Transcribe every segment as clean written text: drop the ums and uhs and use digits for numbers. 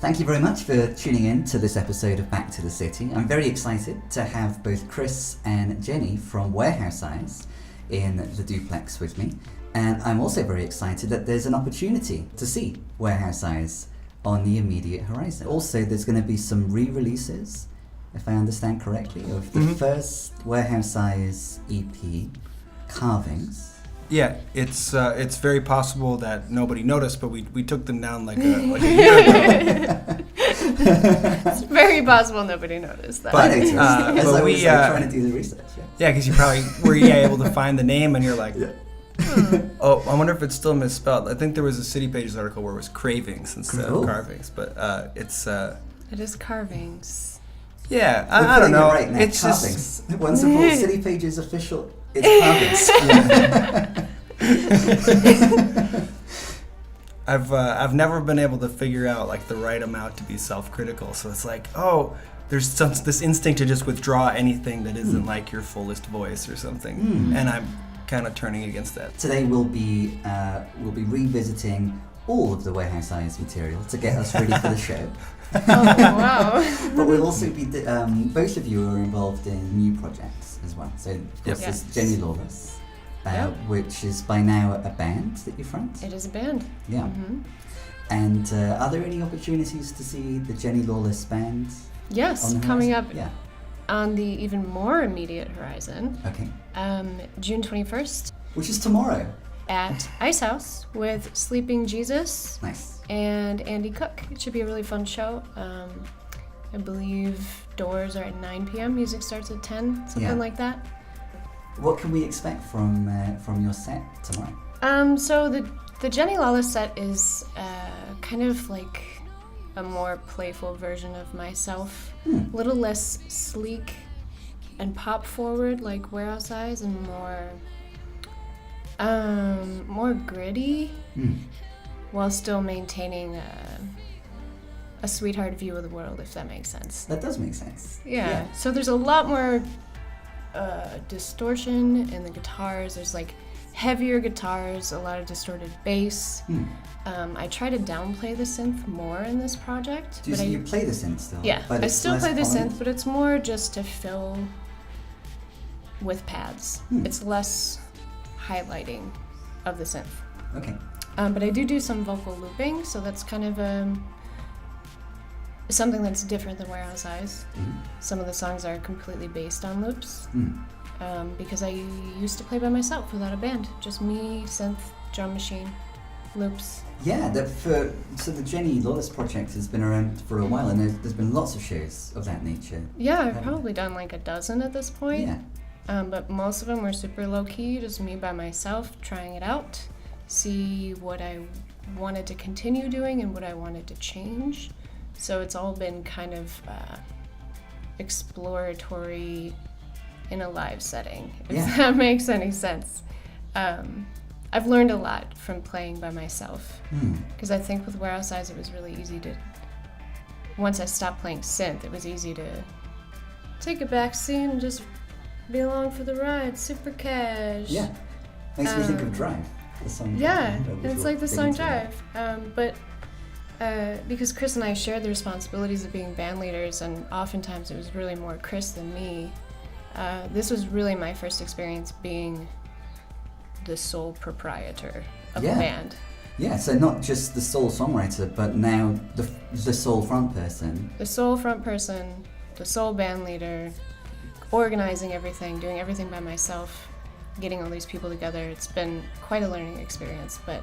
Thank you very much for tuning in to this episode of Back to the City. I'm very excited to have both Chris and Jennie from Warehouse Eyes in the duplex with me. And I'm also very excited that there's an opportunity to see Warehouse Eyes on the immediate horizon. Also, there's going to be some re-releases, if I understand correctly, of the first Warehouse Eyes EP, Cravings. Yeah, it's very possible that nobody noticed, but we took them down like a year ago. It's very possible nobody noticed that. But I noticed, as I was trying to do the research. Yeah, because you probably were able to find the name, and you're like, oh, I wonder if it's still misspelled. I think there was a City Pages article where it was Cravings instead of Carvings, but It is Carvings. Yeah, I don't know. Right now, it's Carvings. Just once of all City Pages official. It's Cravings. I've never been able to figure out like the right amount to be self-critical. So it's like, oh, there's this instinct to just withdraw anything that isn't like your fullest voice or something, and I'm kind of turning against that. Today we'll be revisiting all of the Warehouse Eyes material to get us ready for the show. Oh, wow. But we'll also be, both of you are involved in new projects as well. So, of course, there's Jennie Lawless, which is by now a band that you front. It is a band. Yeah. Mm-hmm. And are there any opportunities to see the Jennie Lawless band? Yes, coming up on the even more immediate horizon. Okay. June 21st. Which is tomorrow. At Icehouse with Sleeping Jesus. Nice. And Andy Cook. It should be a really fun show. I believe doors are at 9 p.m. Music starts at 10, something like that. What can we expect from your set tomorrow? So the Jennie Lawless set is kind of like a more playful version of myself. A little less sleek and pop forward like Warehouse Eyes, and more gritty, while still maintaining a sweetheart view of the world, if that makes sense. That does make sense. Yeah. So there's a lot more distortion in the guitars. There's like heavier guitars, a lot of distorted bass. I try to downplay the synth more in this project. You play the synth still? Yeah, but I still play the prominent? synth, but it's more just to fill with pads. It's less highlighting of the synth. Okay. But I do some vocal looping, so that's kind of something that's different than Warehouse Eyes. Some of the songs are completely based on loops, because I used to play by myself without a band, just me, synth, drum machine, loops. Yeah, so the Jennie Lawless project has been around for a while, and there's been lots of shows of that nature. Yeah, I've probably done like a dozen at this point. Yeah. But most of them were super low-key, just me by myself, trying it out, see what I wanted to continue doing and what I wanted to change. So it's all been kind of exploratory in a live setting, if that makes any sense. I've learned a lot from playing by myself, because I think with Warehouse Eyes it was really easy to, once I stopped playing synth, it was easy to take a back seat and just be along for the ride, super cash. Yeah, makes me think of Drive, the song. Yeah, it's like the song Drive. But because Chris and I shared the responsibilities of being band leaders, and oftentimes it was really more Chris than me, this was really my first experience being the sole proprietor of a band. Yeah, so not just the sole songwriter, but now the sole front person. The sole front person, the sole band leader, organizing everything, doing everything by myself, getting all these people together. It's been quite a learning experience, but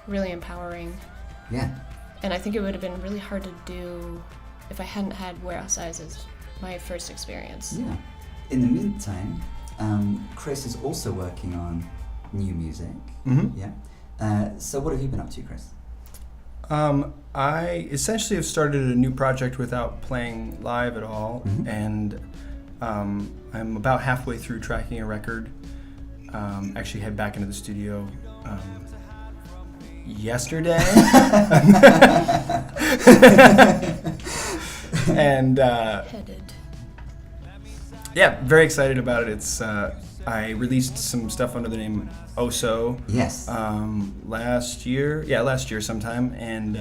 really empowering. Yeah. And I think it would have been really hard to do if I hadn't had Warehouse Eyes as my first experience. Yeah. In the meantime, Chris is also working on new music. Yeah. So what have you been up to, Chris? I essentially have started a new project without playing live at all, and I'm about halfway through tracking a record. Actually head back into the studio yesterday. And Headed. Yeah, very excited about it. It's I released some stuff under the name OSO. Yes. Last year sometime, and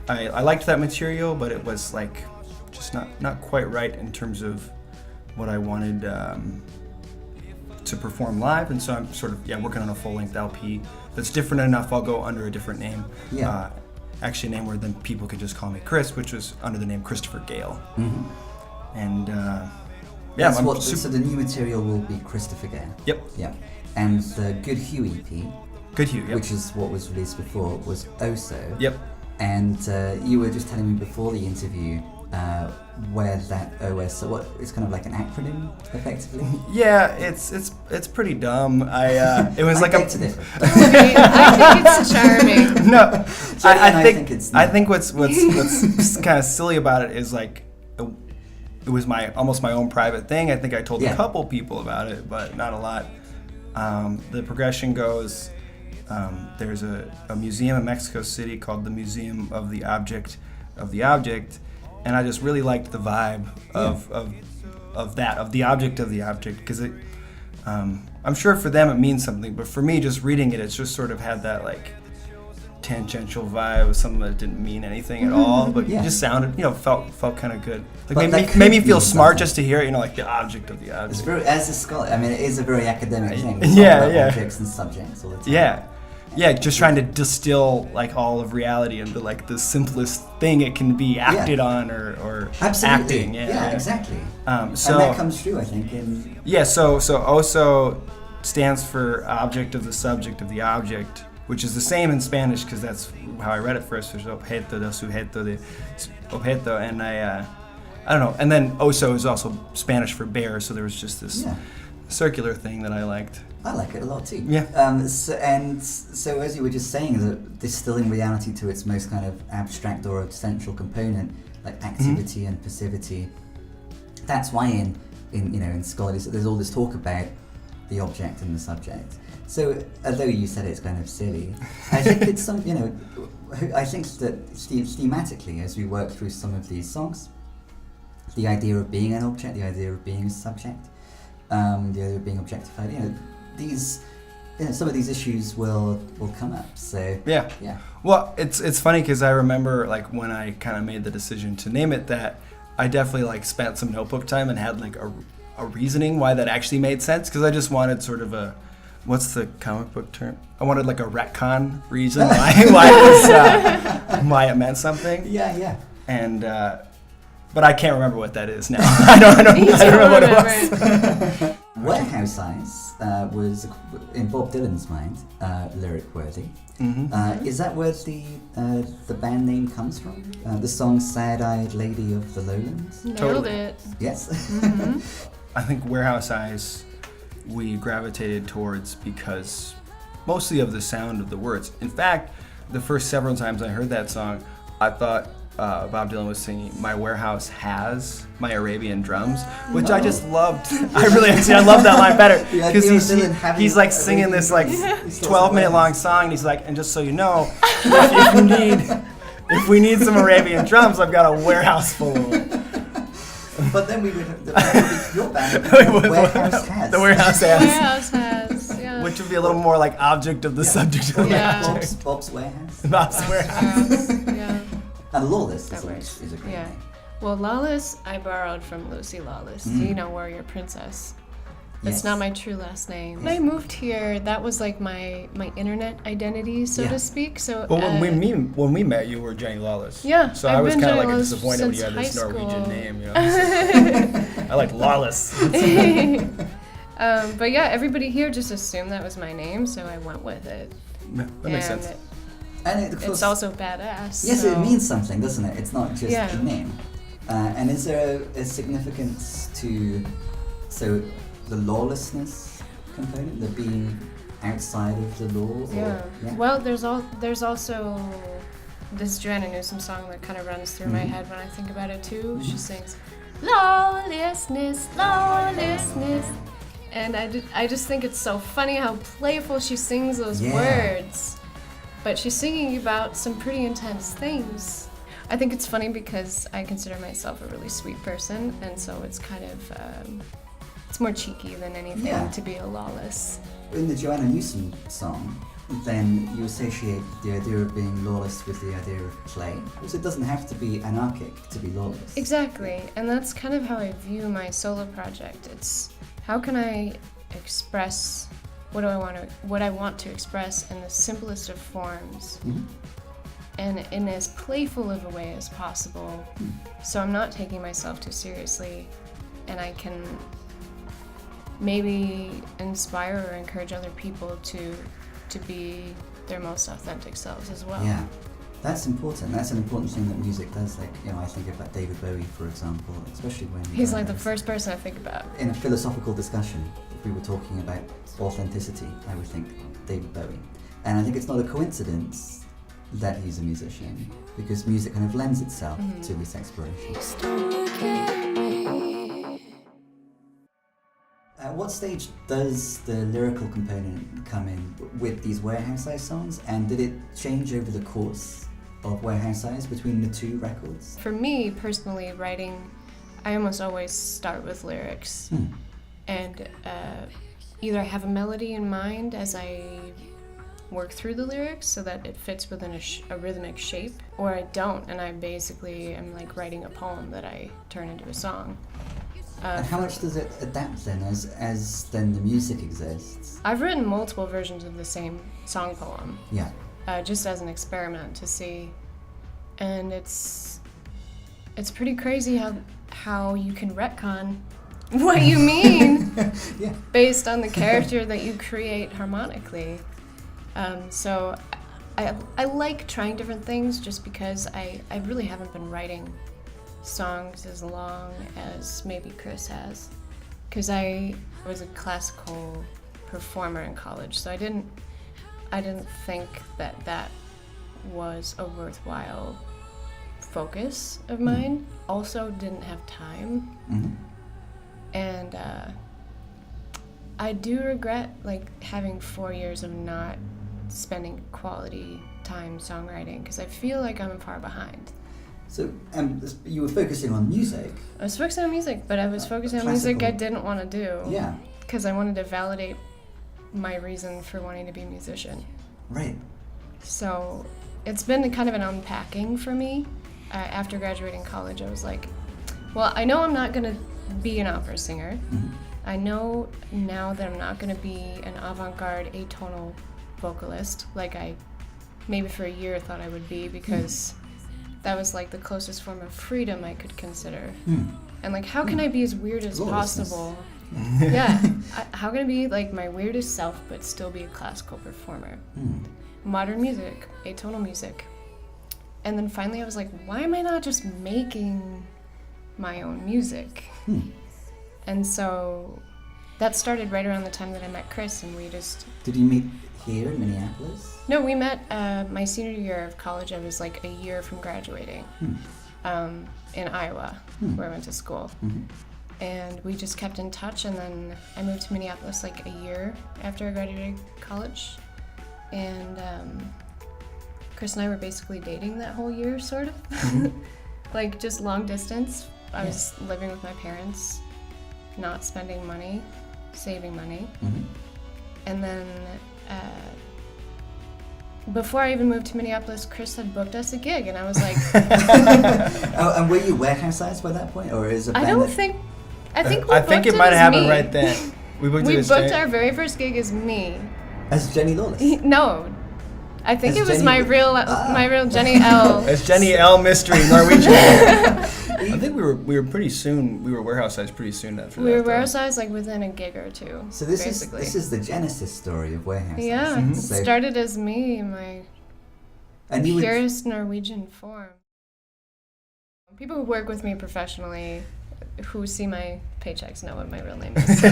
I liked that material, but it was like just not quite right in terms of what I wanted to perform live, and so I'm sort of working on a full-length LP that's different enough. I'll go under a different name, actually a name where then people could just call me Chris, which was under the name Christopher Gale. And so the new material will be Christopher Gale. Yep. Yeah, and the Good Hue EP, Good Hue, yep. which is what was released before, was OSO. Yep. And you were just telling me before the interview where that OSO, it's kind of like an acronym, effectively. Yeah, it's pretty dumb. It was like beg to differ. I think it's charming. No, I think what's it's kind of silly about it is like it was almost my own private thing. I think I told a couple people about it, but not a lot. The progression goes. There's a museum in Mexico City called the Museum of the Object of the Object, and I just really liked the vibe of the object of the object, because it I'm sure for them it means something, but for me just reading it, it's just sort of had that like tangential vibe of something that didn't mean anything at all, but it just sounded, felt kind of good. Like made me feel smart just to hear it, like the object of the object. It's very, as a scholar, I mean, it is a very academic thing. Objects and subjects all the time. Yeah, just trying to distill like all of reality into like the simplest thing it can be acted on or acting. Yeah, exactly. So and that comes through, I think. So OSO stands for object of the subject of the object, which is the same in Spanish because that's how I read it first. There's objeto del sujeto de objeto, and I don't know. And then OSO is also Spanish for bear, so there was just this circular thing that I liked. I like it a lot too. Yeah. So as you were just saying, that distilling reality to its most kind of abstract or essential component, like activity and passivity. That's why in scholarly, there's all this talk about the object and the subject. So although you said it's kind of silly, I think it's I think that thematically, as we work through some of these songs, the idea of being an object, the idea of being a subject, the idea of being objectified, some of these issues will come up. So yeah. Well, it's funny because I remember like when I kind of made the decision to name it that, I definitely like spent some notebook time and had like a reasoning why that actually made sense, because I just wanted sort of what's the comic book term? I wanted like a retcon reason why it meant something. Yeah. And but I can't remember what that is now. I don't remember what it was. Warehouse Eyes was, in Bob Dylan's mind, lyric worthy. Is that where the band name comes from? The song "Sad-Eyed Lady of the Lowlands"? Nailed it. Yes. I think Warehouse Eyes we gravitated towards because mostly of the sound of the words. In fact, the first several times I heard that song, I thought Bob Dylan was singing "My warehouse has my Arabian drums," which I just loved. I love that line better because he's like singing this like 12-minute long song, and he's like, and just so you know, if we need some Arabian drums, I've got a warehouse full of them. But then your band, Warehouse Has. The Warehouse Has. Warehouse Has, yeah. Which would be a little more like object of the subject of the object. Bob's Warehouse. Bob's Warehouse. Yeah. And Lawless is a great name. Well, Lawless I borrowed from Lucy Lawless, Warrior Princess. That's not my true last name. When I moved here, that was like my internet identity, so to speak. So when we met, you were Jennie Lawless. Yeah. So I was kind of like disappointed when you had this Norwegian name. I like Lawless. But yeah, everybody here just assumed that was my name, so I went with it. That makes sense. And it's also badass. Yes, it means something, doesn't it? It's not just a name. And is there a significance to the lawlessness component, the being outside of the law? Well, there's also this Joanna Newsom song that kind of runs through my head when I think about it too. She sings, "Lawlessness, lawlessness," and I just think it's so funny how playful she sings those words. But she's singing about some pretty intense things. I think it's funny because I consider myself a really sweet person, and so it's kind of, it's more cheeky than anything to be a lawless. In the Joanna Newsom song, then you associate the idea of being lawless with the idea of play. Because it doesn't have to be anarchic to be lawless. Exactly, and that's kind of how I view my solo project. It's how can I express what I want to express in the simplest of forms, and in as playful of a way as possible. So I'm not taking myself too seriously, and I can maybe inspire or encourage other people to be their most authentic selves as well. Yeah, that's important. That's an important thing that music does. Like, you know, I think about David Bowie, for example, especially when He's like the first person I think about. In a philosophical discussion, if we were talking about authenticity, I would think David Bowie. And I think it's not a coincidence that he's a musician, because music kind of lends itself to this exploration. At what stage does the lyrical component come in with these Warehouse Eyes songs, and did it change over the course of Warehouse Eyes between the two records? For me, personally, writing, I almost always start with lyrics. And either I have a melody in mind as I work through the lyrics so that it fits within a rhythmic shape, or I don't, and I basically am like writing a poem that I turn into a song. And how much does it adapt then as then the music exists? I've written multiple versions of the same song poem. Yeah. Just as an experiment to see, and it's pretty crazy how you can retcon what you mean Yeah. based on the character that you create harmonically. So I like trying different things just because I really haven't been writing songs as long as maybe Chris has, because I was a classical performer in college, so I didn't think that was a worthwhile focus of mine. Also didn't have time. And I do regret like having 4 years of not spending quality time songwriting, because I feel like I'm far behind. So you were focusing on music. I was focusing on music, but I was focusing on music I didn't want to do. Yeah. Because I wanted to validate my reason for wanting to be a musician. Right. So it's been kind of an unpacking for me. After graduating college, I was like, well, I know I'm not going to be an opera singer. I know now that I'm not going to be an avant-garde atonal vocalist like I maybe for a year thought I would be, because that was like the closest form of freedom I could consider. And like, how can I be as weird as possible? Yeah. How can I be like my weirdest self but still be a classical performer? Modern music, atonal music. And then finally I was like, why am I not just making my own music? And so that started right around the time that I met Chris, and we just... Did you meet here in Minneapolis? No, we met my senior year of college. I was like a year from graduating in Iowa, where I went to school. And we just kept in touch, and then I moved to Minneapolis like a year after I graduated college. And Chris and I were basically dating that whole year, sort of. Like just long distance. I was living with my parents, not spending money, saving money. And then before I even moved to Minneapolis, Chris had booked us a gig, and I was like... Oh, and were you Warehouse Eyes by that point, or is it? I think I think it might have happened right then. We booked our very first gig as me. As Jennie Lawless? No. I think As it was Jennie my real Jennie L. As Jennie L. Mystery Norwegian. I think we were pretty soon. We were Warehouse Eyes pretty soon after that. We were Warehouse Eyes like within a gig or two. So this basically. is the genesis story of Warehouse Eyes. Yeah, it started as me, my purest Norwegian form. People who work with me professionally, who see my paychecks, know what my real name is.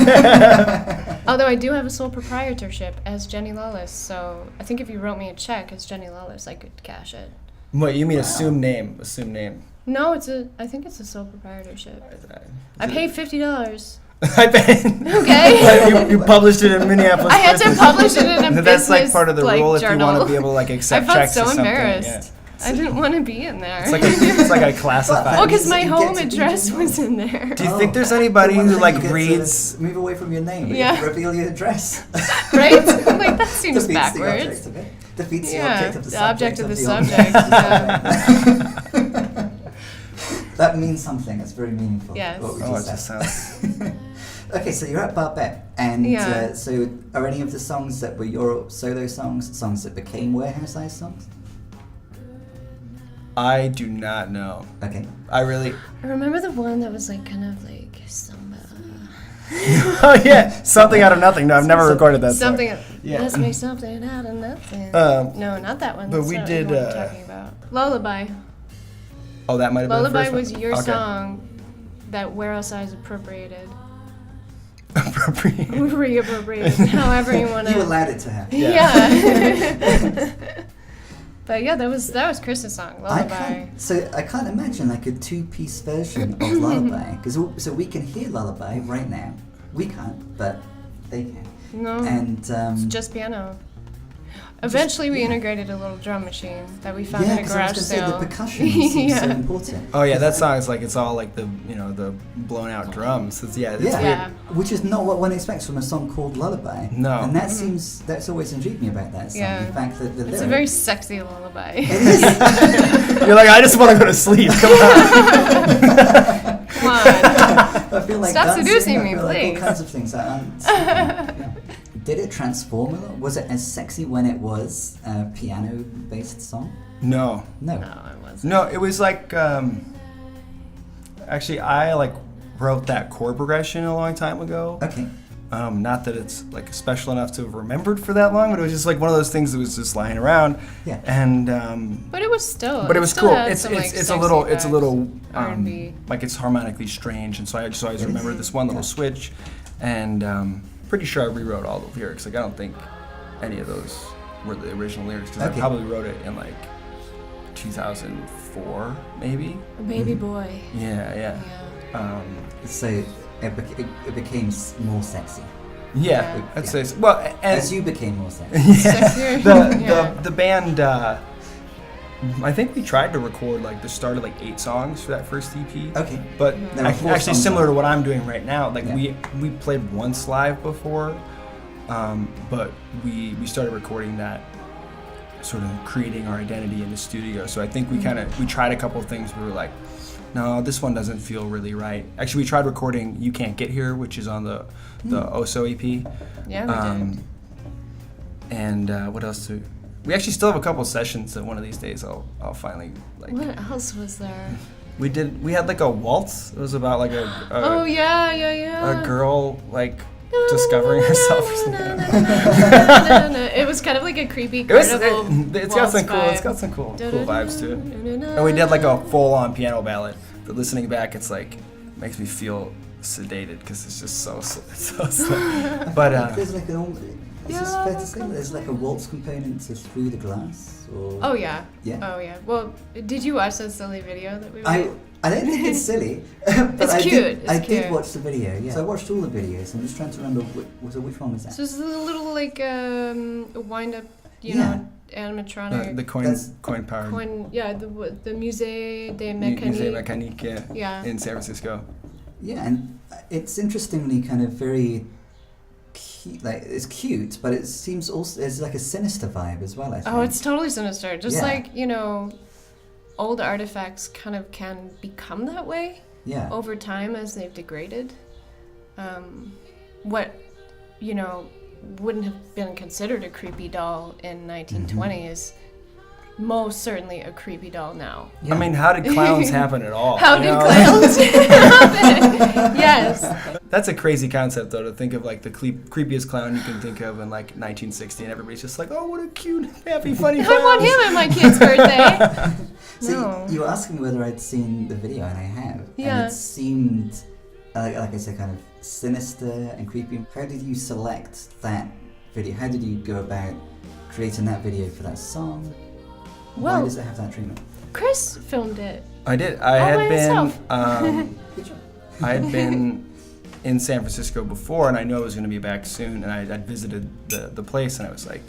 Although I do have a sole proprietorship as Jennie Lawless, so I think if you wrote me a check as Jennie Lawless, I could cash it. What, you mean assumed name? Assumed name. No, I think it's a sole proprietorship. I paid $50. I bet. Okay. you published it in Minneapolis. I had to publish it in a business That's like part of the rule journal. if you want to be able to like accept checks. I felt so embarrassed. I didn't want to be in there. It's like a classified. Oh, because my home address was in there. Do you think there's anybody who like reads? Move away from your name. Yeah. Reveal your address. Right? Like that seems Defeats backwards. The object of it. Defeats the Yeah, object of the the subject object of the object. subject. Yeah. That means something. That's very meaningful. Yes. What we Oh, it just just said. sounds. Okay, so you're at Barbette, and Yeah. so are any of the songs that were your solo songs that became Warehouse Eyes songs? I do not know. Okay. I really. I remember the one that was like kind of like samba. Oh yeah, something out of nothing. No, I've never recorded that. Something. Song. Yeah. Let's make something out of nothing. No, not that one. but That's we not did, what I'm talking about. Lullaby. Oh, that might have been the Lullaby first was one. your Okay. song that Warehouse Eyes appropriated. Appropriate. Reappropriated. However you want to. You allowed it to happen. Yeah. But yeah, that was Chris's song, Lullaby. I can't imagine like a two-piece version of Lullaby, because so we can hear Lullaby right now. We can't, but they can. No, And it's just piano. Eventually, we integrated a little drum machine that we found yeah, at a because I was garage going to say sale. the percussion seems so Yeah. important. Oh yeah, that song is like it's all like the the blown out drums. It's Yeah, Yeah. which is not what one expects from a song called Lullaby. No. And that that's always intrigued me about that song. Yeah. The fact that the It's lyric, a very sexy lullaby. it is. You're like, I just want to go to sleep. Come on. Come on. I feel like Stop dancing, seducing I me, feel like all please. kinds of things that aren't. Yeah. Did it transform a lot? Was it as sexy when it was a piano-based song? No. No. No, it wasn't. No, it was like actually I like wrote that chord progression a long time ago. Okay. Not that it's like special enough to have remembered for that long, but it was just like one of those things that was just lying around. Yeah. And But it was still. but it was still cool. had It's some, it's like, it's a sexy little it's a vibes. little R&B. like it's harmonically strange, and so I just always It remember is. this one little Yeah. switch, and pretty sure I rewrote all the lyrics. Like I don't think any of those were the original lyrics because Okay. I probably wrote it in like 2004 maybe. A baby boy. Yeah, yeah. Yeah. So it became more sexy Yeah, Yeah. I'd say so. Well, and as you became more sexy. Sexier. Yeah. the band. I think we tried to record like the start of like 8 songs for that first EP. Okay. But There were 4 actually songs similar on to what I'm doing right now. Like Yeah. we played once live before, but we started recording that, sort of creating our identity in the studio. So I think we tried a couple of things. We were like, no, this one doesn't feel really right. Actually, we tried recording "You Can't Get Here," which is on the OSO EP. Yeah, we did. And what else? We actually still have a couple sessions that one of these days I'll finally like. What else was there? We had like a waltz. It was about like a Oh yeah. a girl like discovering herself or something. It was kind of like a creepy It was, carnival. it's got some waltz cool. vibe. It's got some cool vibes to it. And we did like a full-on piano ballad. But listening back, it's like makes me feel sedated because it's just so slow. But There's like is this Yeah. fair to say that there's like a waltz component to Through the Glass? Or Oh yeah. Yeah. Oh yeah. Well, did you watch that silly video that we made? I don't think it's silly, but It's I cute, Did, it's I cute. did watch the video. Yeah, so I watched all the videos. I'm just trying to remember which one was that. So it's a little like wind up, you Yeah. know, animatronic. the That's- coin powered The Musée des Musée Mécaniques. Mécanique Yeah. in San Francisco. Yeah, and it's interestingly kind of very cute. Like it's cute, but it seems also there's like a sinister vibe as well. I think. Oh, it's totally sinister. Just Yeah. like, you know, old artifacts kind of can become that way yeah. over time as they've degraded. What, you know, wouldn't have been considered a creepy doll in 1920 is most certainly a creepy doll now. Yeah. I mean, how did clowns happen at all? How you did know? clowns happen? Yes. That's a crazy concept, though, to think of like the creepiest clown you can think of in like 1960, and everybody's just like, oh, what a cute, happy, funny I clown. want him at my kid's birthday. So No. you were asking me whether I'd seen the video, and I have. Yeah. And it seemed, like I said, kind of sinister and creepy. How did you select that video? How did you go about creating that video for that song? Why Well, does it have that treatment? Chris filmed it. I did. I All had by been. himself. Good job. I had been in San Francisco before, and I knew I was going to be back soon. And I'd visited the place, and I was like,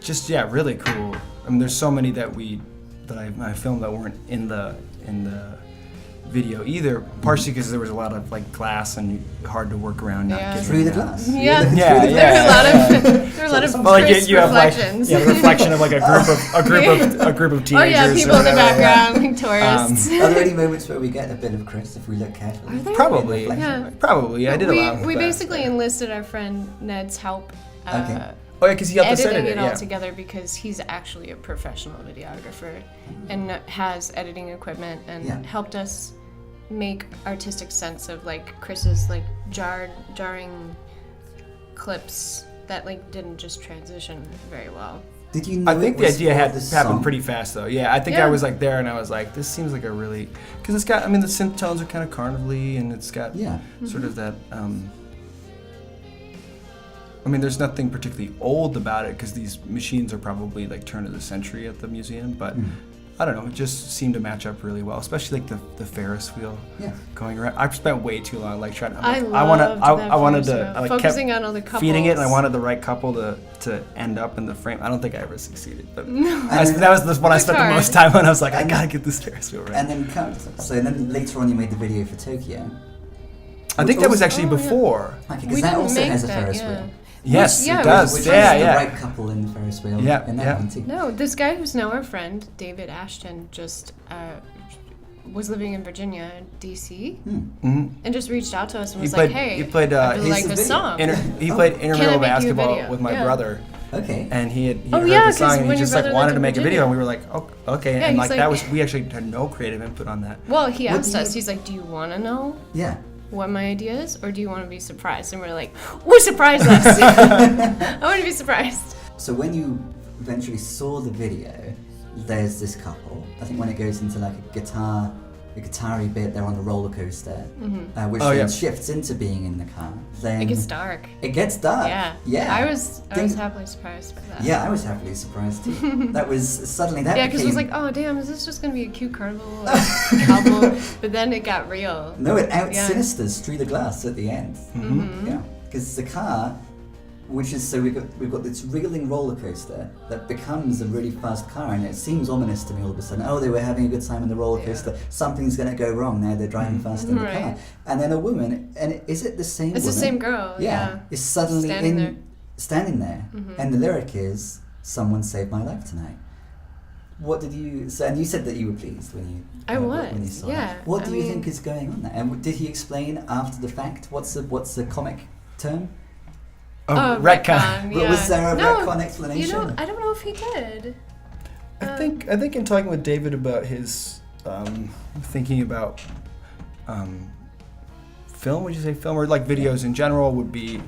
just really cool. I mean, there's so many that I filmed that weren't in the video either, partially because there was a lot of like glass and hard to work around. Not getting through the glass. Yeah, yeah. There were a lot of Chris you have reflections. the reflection of like a group of teenagers. Oh yeah, people in the background, like tourists. Are there any moments where we get a bit of Chris if we look carefully? Probably. Yeah. Probably. I did allow We that. basically enlisted our friend Ned's help. Okay. Oh yeah, because he helped us edit editing it. it all Yeah. together because he's actually a professional videographer and has editing equipment and helped us make artistic sense of like Chris's like jarring clips that like didn't just transition very well. Did you know I think it the was idea for had the happened song? pretty fast though. Yeah, I think I was like there and I was like, this seems like a really, because it's got, I mean, the synth tones are kind of carnival-y and it's got sort of that. I mean, there's nothing particularly old about it because these machines are probably like turn of the century at the museum, but I don't know, it just seemed to match up really well, especially like the Ferris wheel going around. I've spent way too long like trying to. I wanted to. I like focusing kept on all the couples. feeding it, and I wanted the right couple to end up in the frame. I don't think I ever succeeded, but that was the one I spent the most time on. I was like, I gotta get this Ferris wheel right. And then later on, you made the video for Tokyo. I think that was actually before. Okay, because that also has a Ferris wheel. Yes, it does. Which Yeah, is yeah. the right couple in the Ferris wheel in that one too. No, this guy who's now our friend, David Ashton, just was living in Virginia, D.C., and just reached out to us and was like, hey, he played, I really like he's this song. he played intramural make you a basketball video? with my Yeah. brother. Okay. And he had Oh, heard yeah, the song 'cause and he when your just like brother wanted lived to in make a Virginia. video and we were like, oh, okay. Yeah, and he's like like- that was, we actually had no creative input on that. Well, he What asked do you- us, he's like, do you want to know Yeah. what my idea is, or do you want to be surprised? And we're like, we're surprised us. I want to be surprised. So when you eventually saw the video, there's this couple. I think when it goes into like a guitar-y bit, they're on the roller coaster, which then shifts into being in the car. Then It gets dark. It gets dark. Yeah. I was happily surprised by that. Yeah, I was happily surprised too. That was suddenly that. Yeah, because it was became- like, oh damn, is this just gonna be a cute carnival album? But then it got real. No, it out-sinisters through the glass at the end. Yeah, because the car, which is we've got this wriggling roller coaster that becomes a really fast car, and it seems ominous to me all of a sudden. Oh, they were having a good time on the roller coaster. Something's going to go wrong now. They're driving fast in the car, and then a woman, and is it the same? It's woman? the same girl. Yeah. Is suddenly standing there, Mm-hmm. and the lyric is "Someone saved my life tonight." What did you? So, and you said that you were pleased when you. I when you was. saw Yeah. it. What do you think is going on there? And did he explain after the fact? What's the comic term? Oh, retcon. Yeah. Was there a retcon explanation? You know, I don't know if he did. I think in talking with David about his thinking about film, would you say film or like videos in general would be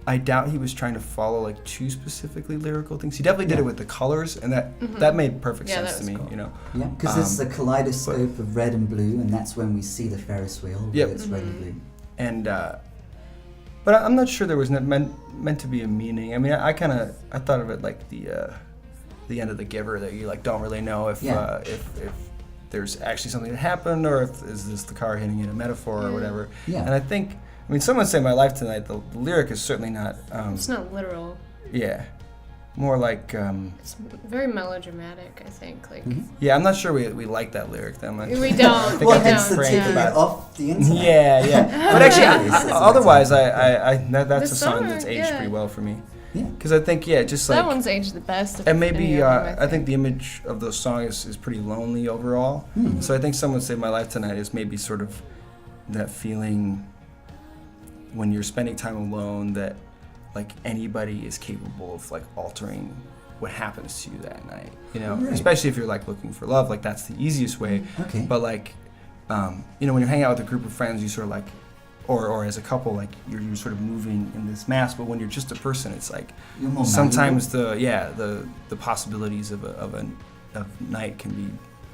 I doubt he was trying to follow like too specifically lyrical things. He definitely did it with the colors, and that made perfect sense to me. Cool. You know, Yeah, because it's the kaleidoscope of red and blue, and that's when we see the Ferris wheel. Yep. It's red and blue. and but I'm not sure there was meant to be a meaning. I mean, I thought of it like the end of The Giver, that you like don't really know if there's actually something that happened, or if is this the car hitting it a metaphor or whatever. Yeah. And I mean, Someone Saved My Life Tonight, the lyric is certainly not. It's not literal. Yeah. More like. It's very melodramatic, I think. Like. Yeah, I'm not sure we like that lyric that much. We don't. Well, we hence the don't. taking it off the internet. Yeah. But actually, That's otherwise, that's The a song song, that's aged yeah. pretty well for me. Yeah. Because I think, just like. That one's aged the best. And maybe I think the image of the song is pretty lonely overall. So I think Someone Saved My Life Tonight is maybe sort of that feeling when you're spending time alone that like anybody is capable of like altering what happens to you that night, you know, Right. especially if you're like looking for love, like that's the easiest way. Okay. But like, you know, when you're hanging out with a group of friends, you sort of like, or as a couple, like you're sort of moving in this mass. But when you're just a person, it's like You're more sometimes the possibilities of a night can be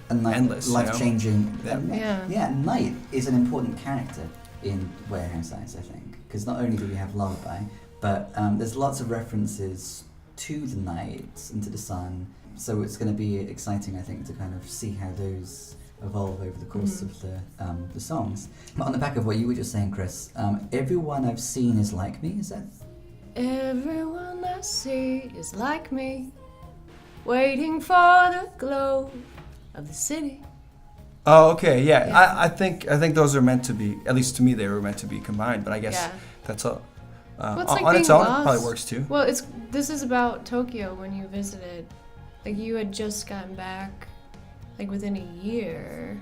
endless, life-changing. You know? Yeah. Night is an important character in Warehouse Eyes, I think, because not only do we have Lullaby, but there's lots of references to the night and to the sun. So it's going to be exciting, I think, to kind of see how those evolve over the course of the songs. But on the back of what you were just saying, Chris, everyone I've seen is like me. Is that? Everyone I've see is like me, waiting for the glow of the city. Oh, okay, yeah. I think those are meant to be, at least to me, they were meant to be combined. But I guess that's all. Well, it's like on its being own, lost. it probably works too. Well, this is about Tokyo when you visited. Like, you had just gotten back, like, within a year.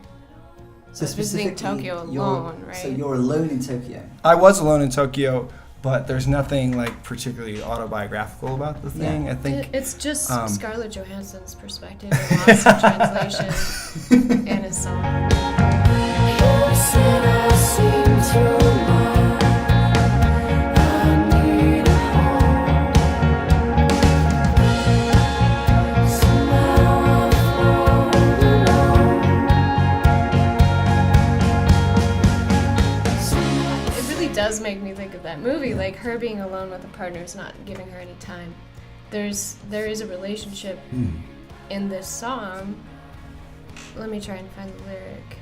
So visiting Tokyo alone, right? So you're alone in Tokyo. I was alone in Tokyo, but there's nothing like particularly autobiographical about the thing. I think it's just Scarlett Johansson's perspective and lost in translation and a song. You said I seem to love. Does make me think of that movie, like her being alone with a partner is not giving her any time. There is a relationship in this song. Let me try and find the lyric.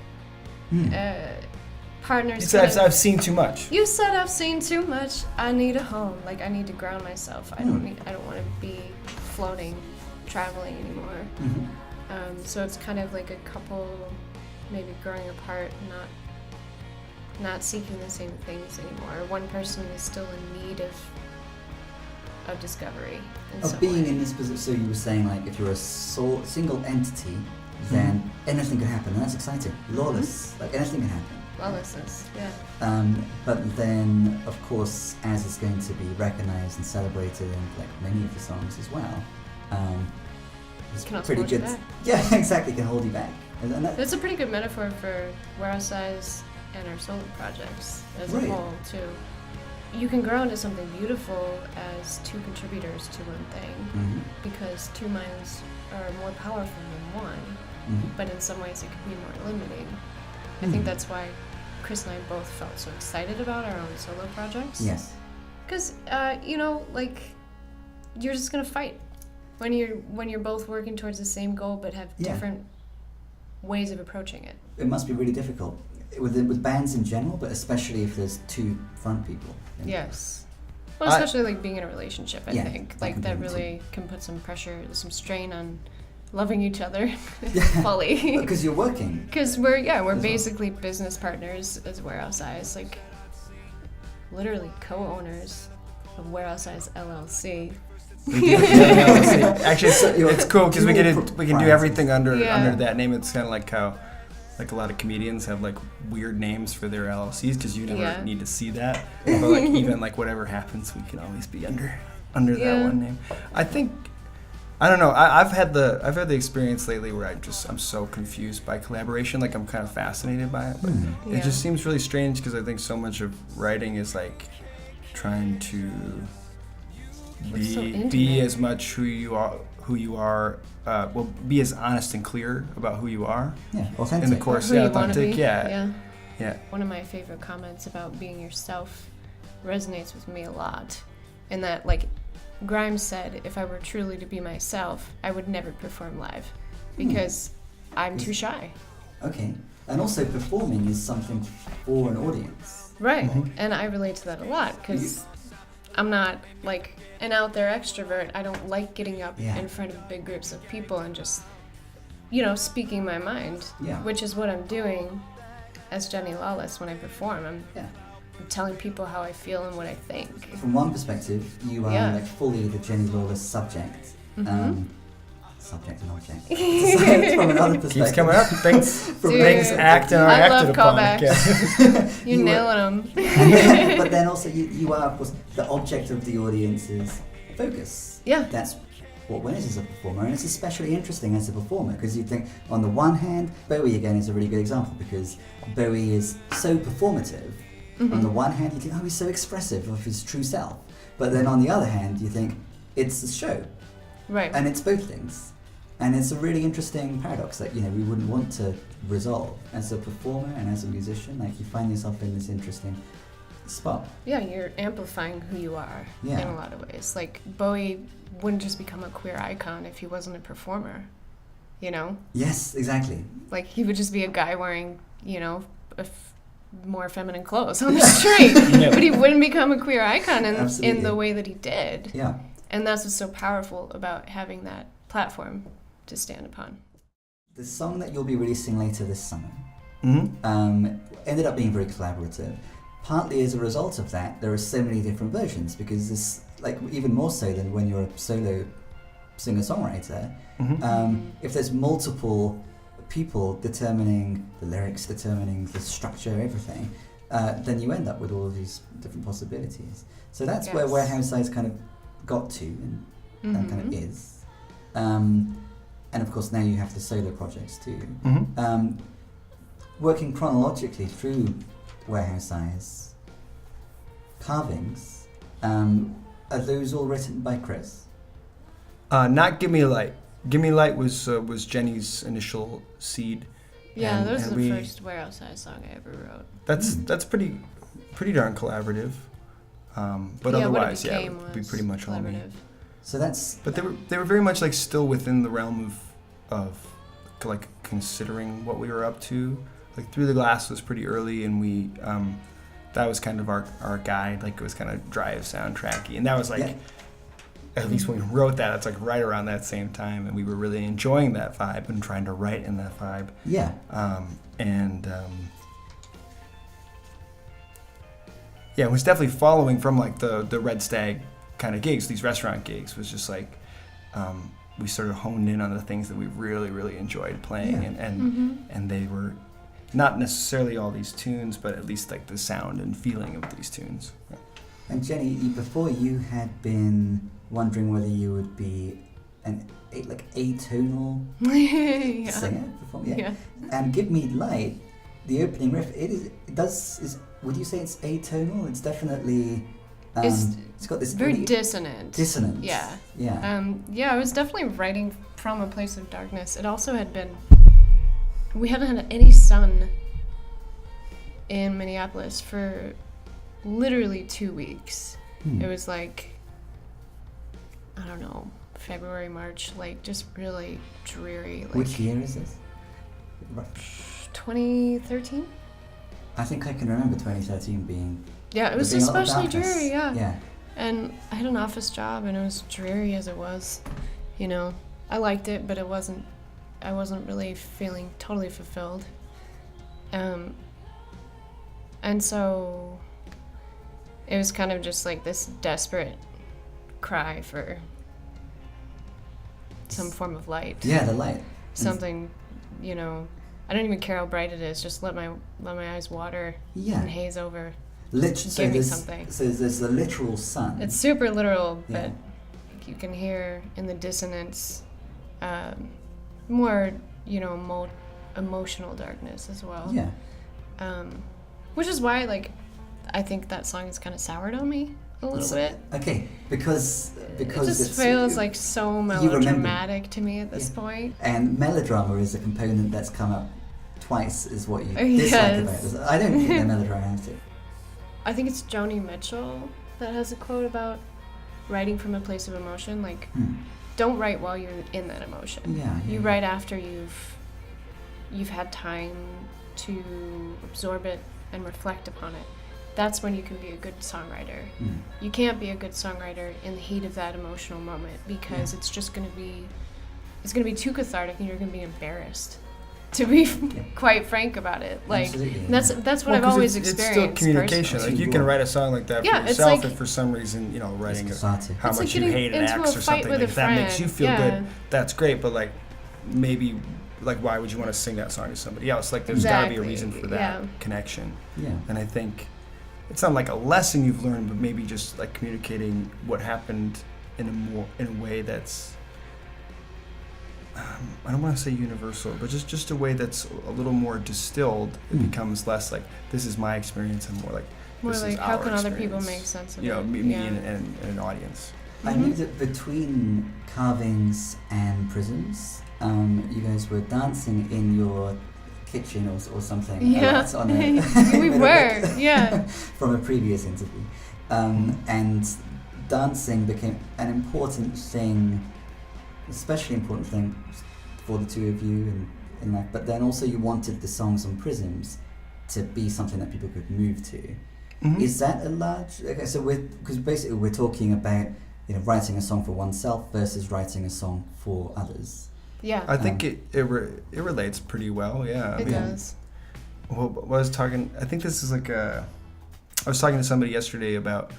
Partners. You said I've seen too much. You said I've seen too much. I need a home. Like I need to ground myself. I don't want to be floating, traveling anymore. So it's kind of like a couple, maybe growing apart, not seeking the same things anymore. One person is still in need of discovery. Of being in this position. So you were saying, like, if you're a single entity, then anything could happen, and that's exciting. Lawless, like anything can happen. Lawlessness, yeah. But then, of course, as it's going to be recognized and celebrated in like many of the songs as well, it's can also pretty hold good. You back. Yeah, exactly, can hold you back. And that's a pretty good metaphor for Warehouse Eyes and our solo projects as a whole too. You can grow into something beautiful as two contributors to one thing, because two minds are more powerful than one, but in some ways it can be more limiting. I think that's why Chris and I both felt so excited about our own solo projects. Yes. Because like you're just gonna fight when you're both working towards the same goal but have different ways of approaching it. It must be really difficult with bands in general, but especially if there's two front people. Yes. Well, especially like being in a relationship, I think. Like that really too. can put some pressure, some strain on loving each other fully. Because you're working. Because we're basically business partners as Warehouse Eyes, like literally co-owners of Warehouse Eyes LLC. Actually, it's cool because we can do everything under that name. It's kind of like how like a lot of comedians have like weird names for their LLCs because you never need to see that. But like even like whatever happens, we can always be under that one name. I don't know. I've had the experience lately where I'm so confused by collaboration. Like I'm kind of fascinated by it, but it just seems really strange because I think so much of writing is like trying to be as much who you are. Be as honest and clear about who you are. Yeah, authentic. In the course, authentic. Yeah. One of my favorite comments about being yourself resonates with me a lot, in that like Grimes said, if I were truly to be myself, I would never perform live because I'm too shy. Okay. And also performing is something for an audience. Right. And I relate to that a lot because I'm not like an out there extrovert. I don't like getting up in front of big groups of people and just, speaking my mind, which is what I'm doing as Jennie Lawless when I perform. I'm telling people how I feel and what I think. From one perspective, you are like fully the Jennie Lawless subject. Subject and object. From another perspective. Keeps coming up. Things act and are acted upon. Callbacks. You're nailing them. But then also you are, of course, the object of the audience's focus. Yeah. That's what wins as a performer, and it's especially interesting as a performer because you think, on the one hand, Bowie again is a really good example because Bowie is so performative. On the one hand, you think, oh, he's so expressive of his true self. But then on the other hand, you think, it's a show. Right. And it's both things. And it's a really interesting paradox that, we wouldn't want to resolve. As a performer and as a musician, like, you find yourself in this interesting spot. Yeah, you're amplifying who you are in a lot of ways. Like, Bowie wouldn't just become a queer icon if he wasn't a performer, Yes, exactly. Like, he would just be a guy wearing, more feminine clothes on the street. But he wouldn't become a queer icon in the way that he did. Yeah. And that's what's so powerful about having that platform to stand upon. The song that you'll be releasing later this summer Mm-hmm. Ended up being very collaborative. Partly as a result of that, there are so many different versions, because this, like, even more so than when you're a solo singer-songwriter, if there's multiple people determining the lyrics, determining the structure, everything, then you end up with all of these different possibilities. So that's where Warehouse Eyes kind of got to and kind of is. And of course now you have the solo projects too. Working chronologically through Warehouse Eyes, Cravings, are those all written by Chris? Not Give Me Light. Give Me Light was Jennie's initial seed. Yeah, that was the first Warehouse Eyes song I ever wrote. That's pretty darn collaborative. But otherwise, it would be pretty much all me. So that's. But they were very much like still within the realm of like considering what we were up to. Like Through the Glass was pretty early, and we that was kind of our guide. Like it was kind of drive soundtracky, and that was like at least when we wrote that, it's like right around that same time, and we were really enjoying that vibe and trying to write in that vibe. Yeah. Yeah, it was definitely following from like the Red Stag kind of gigs, these restaurant gigs. Was just like we sort of honed in on the things that we really enjoyed playing, and they were not necessarily all these tunes, but at least like the sound and feeling of these tunes. Yeah. And Jennie, before you had been wondering whether you would be an atonal singer before, and Give Me Light, the opening riff, would you say it's atonal? It's definitely it's got this very dissonant. Dissonance. Yeah. Yeah. I was definitely writing from a place of darkness. It also had been, we hadn't had any sun in Minneapolis for literally 2 weeks. It was like, I don't know, February, March, like just really dreary. Like, which year is this? 2013? I think I can remember 2013 being. Yeah, it was especially dreary, Yeah. And I had an office job, and it was dreary as it was. You know, I liked it, but I wasn't really feeling totally fulfilled. And so it was kind of just like this desperate cry for some form of light. Yeah, the light. Something, you know, I don't even care how bright it is. Just let my eyes water and haze over. Give me something. So there's the literal sun. It's super literal, but you can hear in the dissonance more, you know, emotional darkness as well. Yeah. Which is why, like, I think that song is kind of soured on me a little bit. Okay, because it just feels like so melodramatic to me at this point. And melodrama is a component that's come up twice, is what you dislike about this. I don't think they're melodramatic. I think it's Joni Mitchell that has a quote about writing from a place of emotion. Like, don't write while you're in that emotion. Yeah. You write after you've had time to absorb it and reflect upon it. That's when you can be a good songwriter. You can't be a good songwriter in the heat of that emotional moment, because it's just going to be too cathartic, and you're going to be embarrassed, to be quite frank about it. Like, that's what I've always experienced. It's still communication. Personally. Like, you can write a song like that for yourself, if for some reason, you know, writing how much you hate an ex or something, like, if that makes you feel good, that's great. But like, maybe, like, why would you want to sing that song to somebody else? Like, there's got to be a reason for that connection. Yeah. And I think it's not like a lesson you've learned, but maybe just like communicating what happened in a way that's, I don't want to say universal, but just a way that's a little more distilled. It becomes less like, this is my experience, and more like, this is our how can experience. other people make sense of it? You know, me and an audience. I knew that between Cravings and Prisms, you guys were dancing in your kitchen or something. Yeah, we were, from a previous interview. And dancing became an important thing, especially important thing for the two of you in life. But then also you wanted the songs on Prisms to be something that people could move to. Is that a large... Okay, so because basically we're talking about writing a song for oneself versus writing a song for others. Yeah. I think it relates pretty well. Yeah. It does. Well, I think this is I was talking to somebody yesterday about,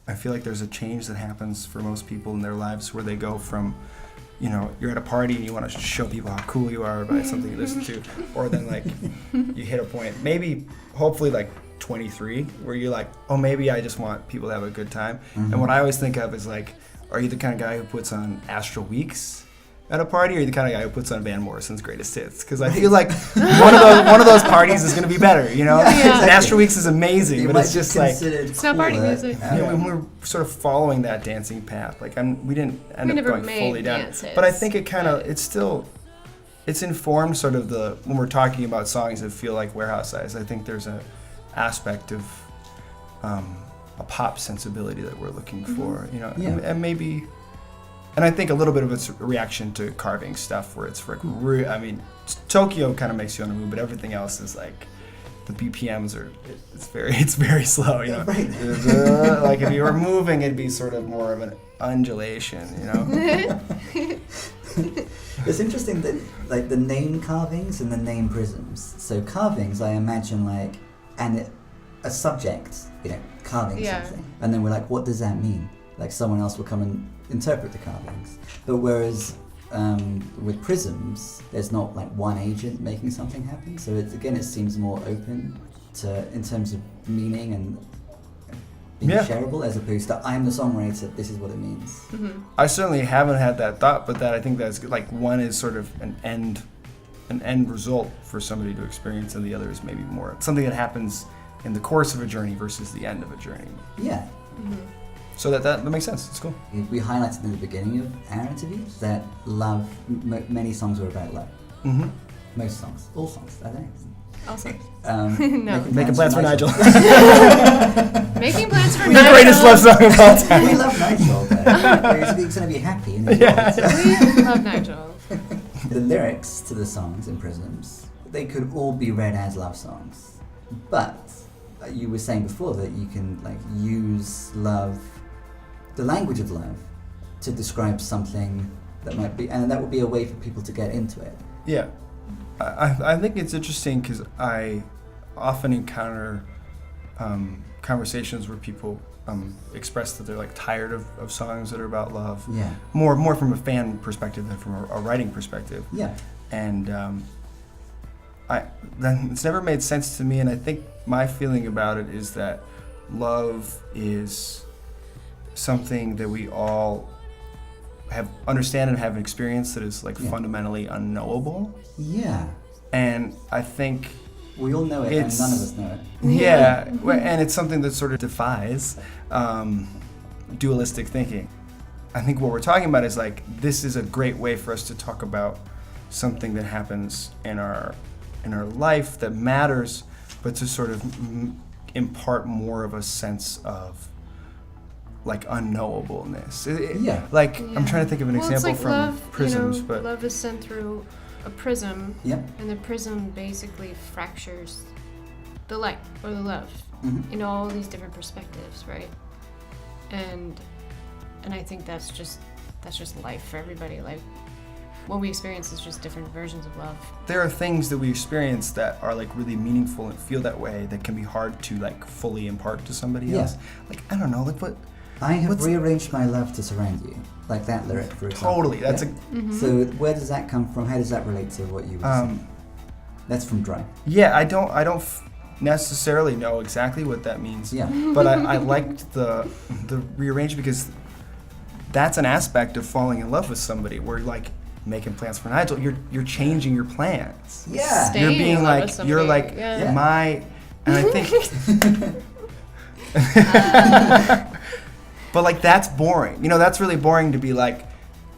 I feel like there's a change that happens for most people in their lives where they go from, you're at a party and you want to show people how cool you are by something you listen to, or then you hit a point, maybe hopefully 23, where you're like, oh, maybe I just want people to have a good time. And what I always think of is are you the kind of guy who puts on Astral Weeks at a party, or are you the kind of guy who puts on Van Morrison's Greatest Hits? Because I feel like one of those parties is going to be better, Yeah. And Astral Weeks is amazing, but it's just it's not party music. when we're sort of following that dancing path, we didn't end up going fully down. Dances. But I think it kind of, it's informed sort of when we're talking about songs that feel like Warehouse Eyes. I think there's a aspect of a pop sensibility that we're looking for, and maybe. And I think a little bit of it's a reaction to Cravings stuff, where it's Tokyo kind of makes you on the move, but everything else is the BPMs it's very slow, Right. If you were moving, it'd be sort of more of an undulation, It's interesting that the name Carvings and the name Prisms. So Carvings, I imagine a subject, carving something, and then we're like, what does that mean? Someone else will come and interpret the carvings. But whereas with prisms, there's not one agent making something happen. So it seems more open in terms of meaning and being shareable, as opposed to I'm the songwriter, this is what it means. Mm-hmm. I certainly haven't had that thought, but I think that's one is sort of an end result for somebody to experience, and the other is maybe more something that happens in the course of a journey versus the end of a journey. Yeah. Mm-hmm. So that makes sense. It's cool. We highlighted in the beginning of our interview that love, many songs are about love. Mm-hmm. Most songs, all songs, I think. Also, No. Making plans for Nigel. Making plans for The Nigel. greatest love song of all time. We love Nigel, though. He's going to be happy in his world. We love Nigel. The lyrics to the songs in Prisms, they could all be read as love songs. But you were saying before that you can use love, the language of love, to describe something that might be, and that would be a way for people to get into it. Yeah. I think it's interesting because I often encounter conversations where people express that they're tired of songs that are about love. Yeah. More from a fan perspective than from a writing perspective. Yeah. And it's never made sense to me, and I think my feeling about it is that love is something that we all understand and have an experience that is fundamentally unknowable. Yeah. And I think we all know it, and none of us know it. Yeah, and it's something that sort of defies dualistic thinking. I think what we're talking about is this is a great way for us to talk about something that happens in our life that matters, but to sort of impart more of a sense of unknowableness. I'm trying to think of an example from love, Prisms, but love is sent through a prism, Yep. and the prism basically fractures the light or the love Mm-hmm. in all these different perspectives, right? And I think that's just life for everybody. What we experience is just different versions of love. there are things that we experience that are really meaningful and feel that way that can be hard to fully impart to somebody else. I don't know, what. I have rearranged my love to surround you, that lyric, for example. Totally, that's So where does that come from? How does that relate to what you were saying? That's from Dry. Yeah, I don't necessarily know exactly what that means. Yeah. But I liked the rearrangement because that's an aspect of falling in love with somebody where making plans for Nigel, you're changing your plans. Yeah. Staying You're being in love with somebody, you're yeah. my, and I think but that's boring. That's really boring to be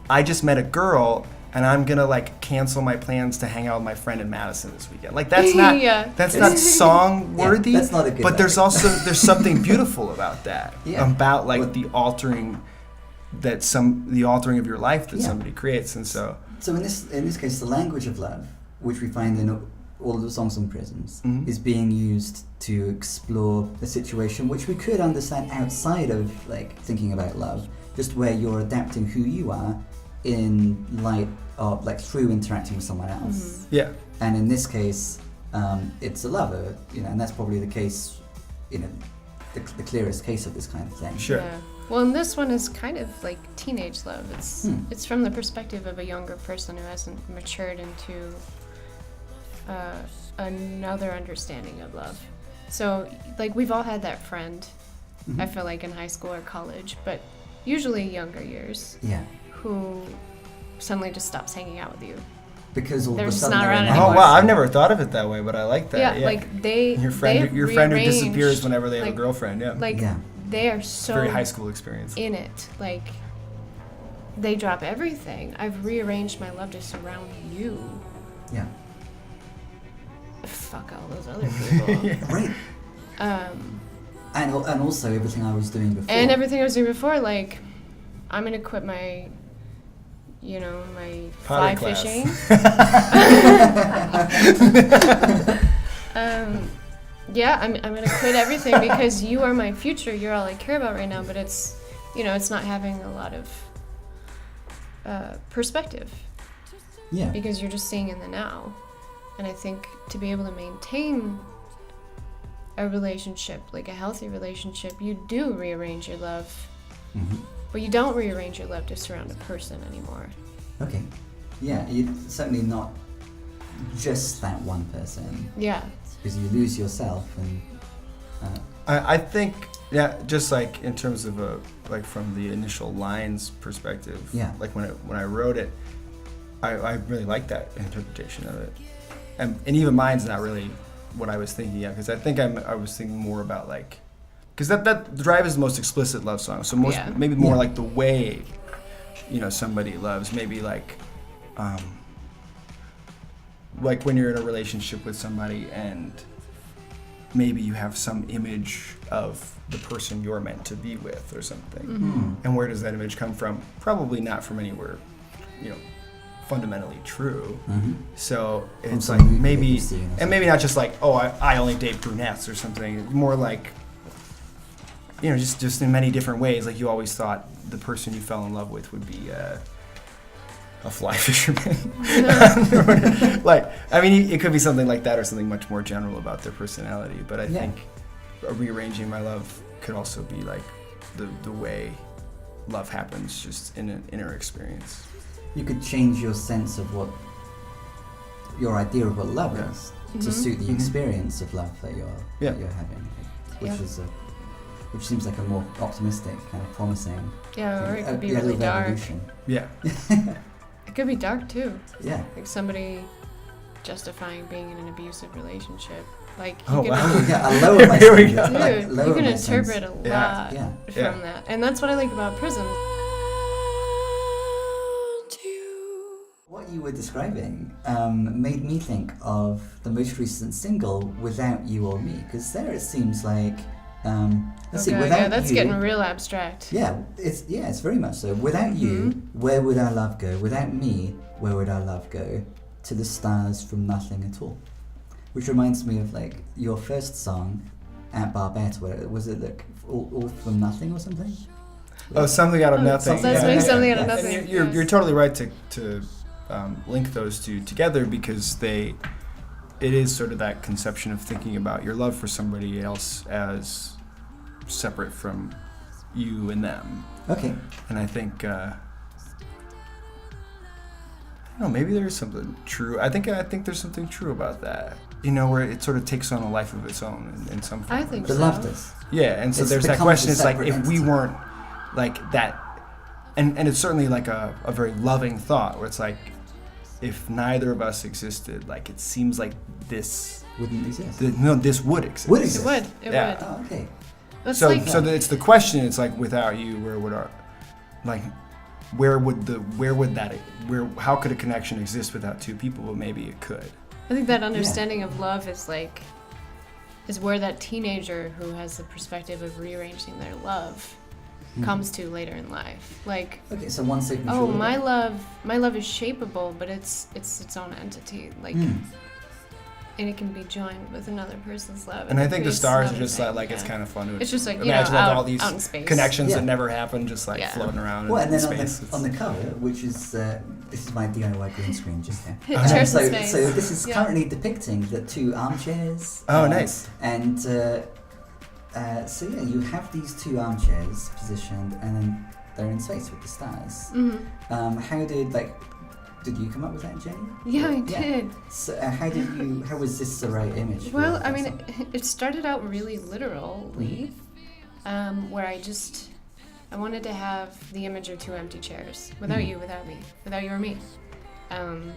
I just met a girl and I'm gonna cancel my plans to hang out with my friend in Madison this weekend. That's not that's not song worthy. Yeah, that's not a good but there's something beautiful about that. Yeah. About the altering the altering of your life that somebody creates, and so in this case, the language of love, which we find in all of the songs on Prisms Mhm. is being used to explore a situation which we could understand outside of like thinking about love, just where you're adapting who you are in light of like through interacting with someone else. Yeah. And in this case, it's a lover, you know, and that's probably the case, you know, the clearest case of this kind of thing. Sure. Yeah. Well, and this one is kind of like teenage love. It's from the perspective of a younger person who hasn't matured into another understanding of love. So, like, we've all had that friend, I feel like, in high school or college, but usually younger years, Yeah. who suddenly just stops hanging out with you. Because all They're of a just sudden not they're around in Oh anymore. wow, I've never thought of it that way, but I like that. Yeah, like they your friend they've who disappears rearranged, whenever they have like, a girlfriend. Yeah. Like Yeah. they are so Very high school experience. in it. Like they drop everything. I've rearranged my love to surround you. Yeah. Fuck all those other people. Right. Um, And also everything I was doing before. and everything I was doing before, like I'm gonna quit my, you know, my fly Pottery class. fishing. Yeah, I'm gonna quit everything because you are my future. You're all I care about right now. But it's, you know, it's not having a lot of perspective Yeah. because you're just seeing in the now. And I think to be able to maintain a relationship, like a healthy relationship, you do rearrange your love, Mhm. but you don't rearrange your love to surround a person anymore. Okay. Yeah, you're certainly not just that one person, Yeah. Mm-hmm. because you lose yourself and I think, yeah, just like in terms of like from the initial lines perspective. Yeah. Like when I wrote it, I really like that interpretation of it, and even mine's not really what I was thinking yet, because I think I was thinking more about like, because that Drive is the most explicit love song, so Yeah. maybe more Yeah. like the way, you know, somebody loves, maybe like when you're in a relationship with somebody and maybe you have some image of the person you're meant to be with or something. Mm-hmm. And where does that image come from? Probably not from anywhere, you know, fundamentally true. So it's some like movie that maybe, you've seen or and maybe not just like, oh, I only date brunettes or something. More like, you know, just in many different ways. Like you always thought the person you fell in love with would be a fly fisherman. Like, I mean, it could be something like that or something much more general about their personality. But I Yeah. think rearranging my love could also be like the way love happens, just in an inner experience. you could change your sense of what your idea of what love Yeah. is to suit the Mhm. experience of love that you're Yeah. having, which Yeah. is which seems like a more optimistic, kind of promising. Yeah, or it thing. could be Yeah, a really little dark. evolution. Yeah. It could be dark too. Yeah. Like somebody justifying being in an abusive relationship. Like Oh, you wow. can, Oh, yeah, I lower my Here we standards, go. like, dude, lower you can my interpret sense. a Yeah. lot Yeah. from that, and that's what I like about Prism. What you were describing made me think of the most recent single, Without You or Me, because there it seems like, let's see, Okay, without yeah, that's you, getting real abstract. Yeah, it's very much so. Without you, where would our love go? Without me, where would our love go? To the stars from nothing at all. Which reminds me of like your first song at Barbette, where was it like all from nothing or something? Oh, something out of nothing. Let's make something out of Yeah. nothing. And you're totally right to link those two together, because it is sort of that conception of thinking about your love for somebody else as separate from you and them. Okay. And I think I don't know, maybe there's something true. I think there's something true about that. You know, where it sort of takes on a life of its own in some form. I think The so. love does. Yeah, and so It's there's that becomes question. a It's like, separate if we entity. weren't like that, and it's certainly like a very loving thought, where it's like, if neither of us existed, like it seems like this Wouldn't exist. this would exist. Would It exist. would. It Yeah. would. Oh, okay. That's So like it's the question. It's like, without you, where would our, like, how could a connection exist without two people? Well, maybe it could. I think that understanding of love is where that teenager who has the perspective of rearranging their love comes to later in life. Like, Okay, so once they've oh, matured. my love is shapeable, but it's its own entity. Like, and it can be joined with another person's love. And I think the stars are another just thing, like it's kind of fun to It's just like, imagine out, all these out in space. connections Yeah. that never happen, just like Yeah. floating around Well, in and then space. on the cover, which is this is my DIY green screen just here. Chairs in so, space. so this is Yeah. currently depicting the 2 armchairs. Oh, nice. And so yeah, you have these 2 armchairs positioned, and then they're in space with the stars. Mm-hmm. How did you come up with that, Jenny? Yeah, I Yeah. did. So how was this the right image? for Well, I that mean, song? it started out really literally, where I wanted to have the image of 2 empty chairs, without you, without me, without you or me. And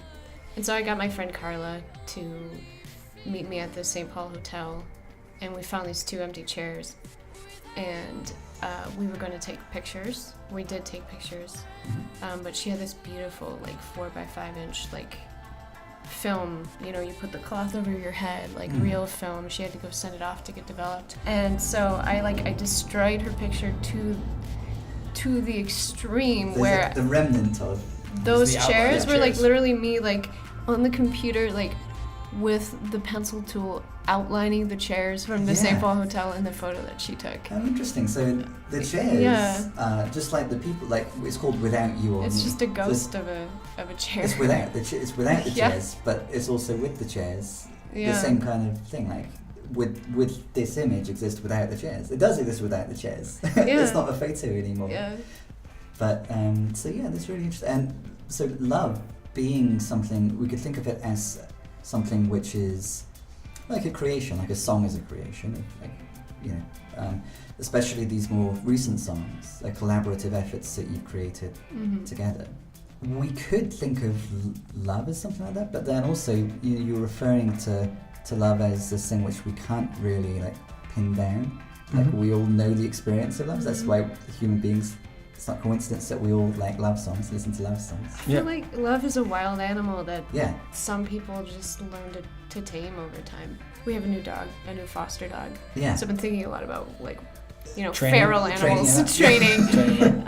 so I got my friend Carla to meet me at the St. Paul Hotel, and we found these 2 empty chairs, and we were going to take pictures. We did take pictures, but she had this beautiful, like 4x5 inch, like film. You know, you put the cloth over your head, like real film. She had to go send it off to get developed, and so I destroyed her picture to the extreme, There's where the remnant of those the outline chairs of were like chairs. literally me, like on the computer, like with the pencil tool outlining the chairs from the St. Yeah. Paul Hotel in the photo that she took. Oh, interesting. So the chairs, Yeah. just like the people, like it's called Without You or It's Me. just a So ghost of a chair. It's without it's without the Yeah. chairs, but it's also with the chairs. Yeah. The same kind of thing, like with this image exists without the chairs. It does exist without the chairs. Yeah. It's not a photo anymore. Yeah. But so yeah, that's really interesting. And so love being something, we could think of it as something which is like a creation, like a song is a creation, like, you know, especially these more recent songs, like collaborative efforts that you've created together. We could think of love as something like that, but then also you're referring to love as this thing which we can't really like pin down. Like we all know the experience of love. That's why human beings, it's not coincidence that we all like love songs, listen to love songs. I feel like love is a wild animal that Yeah. some people just learn to tame over time. We have a new dog, a new foster dog. Yeah. So I've been thinking a lot about, like, you know, Training. feral animals, Training, training.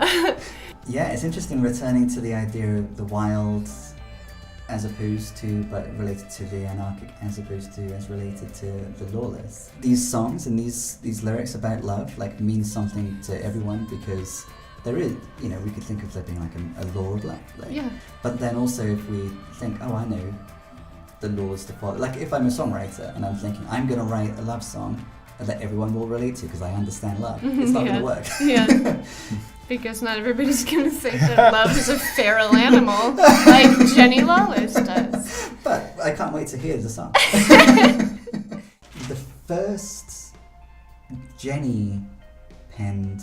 Yeah, it's interesting returning to the idea of the wild as opposed to, but related to the anarchic as opposed to as related to the lawless. These songs and these lyrics about love like mean something to everyone because there is, you know, we could think of there being like a law of love. Like, Yeah. But then also if we think, oh, I know the laws to follow. Like if I'm a songwriter and I'm thinking, I'm going to write a love song that everyone will relate to because I understand love. It's not going to work. Yeah. Because not everybody's going to think that love is a feral animal like Jennie Lawless does. But I can't wait to hear the song. The first Jennie penned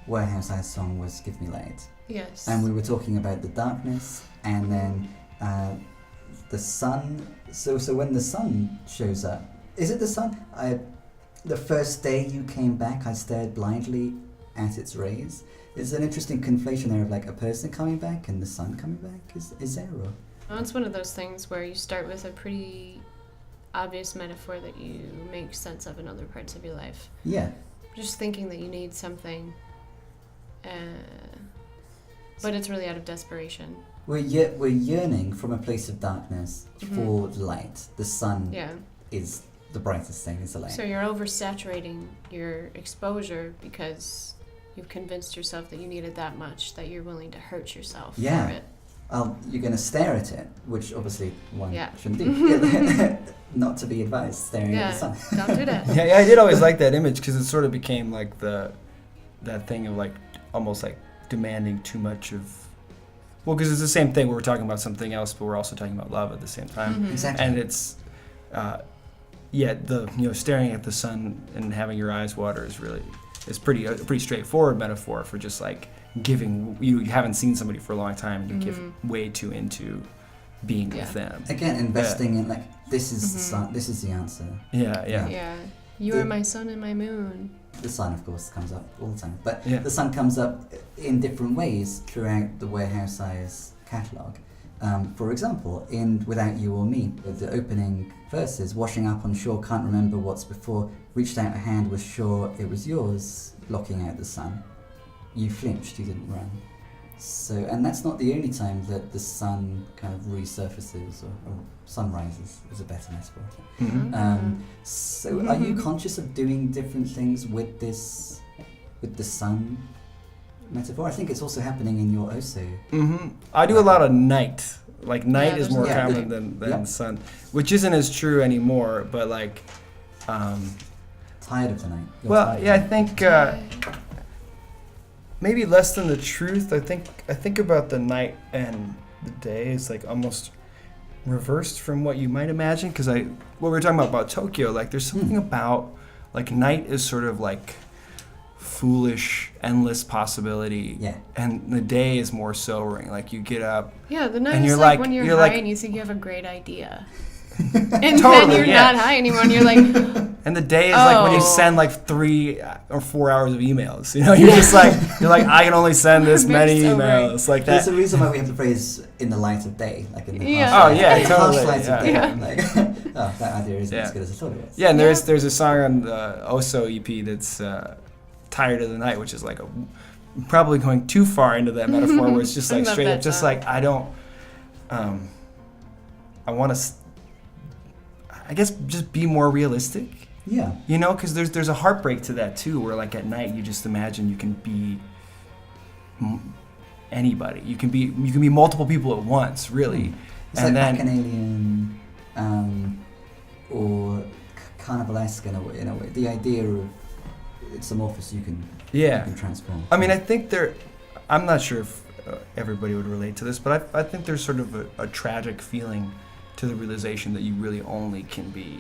Warehouse Eyes song was Give Me Light. Yes. And we were talking about the darkness and then the sun. So when the sun shows up, is it the sun? The first day you came back, I stared blindly at its rays. It's an interesting conflation there of like a person coming back and the sun coming back. Is there? Or? Well, it's one of those things where you start with a pretty obvious metaphor that you make sense of in other parts of your life. Yeah. Just thinking that you need something, but it's really out of desperation. We're yearning from a place of darkness for light. The sun Yeah. is the brightest thing, is the light. So you're oversaturating your exposure because you've convinced yourself that you need it that much that you're willing to hurt yourself Yeah. for it. You're going to stare at it, which obviously one Yeah. shouldn't do. Not to be advised, staring at the sun. Don't do that. Yeah, I did always like that image because it sort of became like that thing of like almost like demanding too much of. Well, because it's the same thing. We're talking about something else, but we're also talking about love at the same time. Exactly. And it's, staring at the sun and having your eyes water is really a pretty straightforward metaphor for just like giving. You haven't seen somebody for a long time, and you give way too into being with them. Again, investing in like this is the sun. This is the answer. Yeah. Yeah. You are my sun and my moon. The sun, of course, comes up all the time, but Yeah. the sun comes up in different ways throughout the Warehouse Eyes catalogue. For example, in Without You or Me, the opening verses, washing up on shore, can't remember what's before, reached out a hand, was sure it was yours, blocking out the sun. You flinched, you didn't run. So, and that's not the only time that the sun kind of resurfaces, or sunrises is a better metaphor. So are you conscious of doing different things with the sun metaphor? I think it's also happening in your OSO. I do a lot of night. Like night is there's more a lot. common than sun, which isn't as true anymore, but like... Tired of the night. You're Well, tired yeah, I of the night. think maybe less than the truth. I think about the night and the day is like almost reversed from what you might imagine. Because what we were talking about Tokyo, like there's something about like night is sort of like foolish, endless possibility. Yeah. And the day is more sobering. Like you get up. Yeah, the night And is you're like like- when you're you're high like- and you think you have a great idea. And then Totally, you're yeah. not high anymore and you're like, And the day is like when you Oh. send like 3 or 4 hours of emails. You know, you're just like I can only send this Very many sobering. emails. Like There's that. a reason why we have the phrase "in the light of day," like in the Yeah. harsh Oh, light- yeah, in the harsh totally, light of day. yeah. Like, that idea isn't Yeah. as good as I thought it was. Yeah, and Yeah. there's a song on the OSO EP that's "Tired of the Night," which is like probably going too far into that metaphor, where it's just I like love straight that up, just song. like I don't. I want to. I guess just be more realistic. Yeah. You know, because there's a heartbreak to that too, where like at night you just imagine you can be anybody. You can be multiple people at once, really. It's And like then Bacchanalian or Carnivalesque in a way. The idea of it's amorphous, you can transform. I mean, I think I'm not sure if everybody would relate to this, but I think there's sort of a tragic feeling to the realization that you really only can be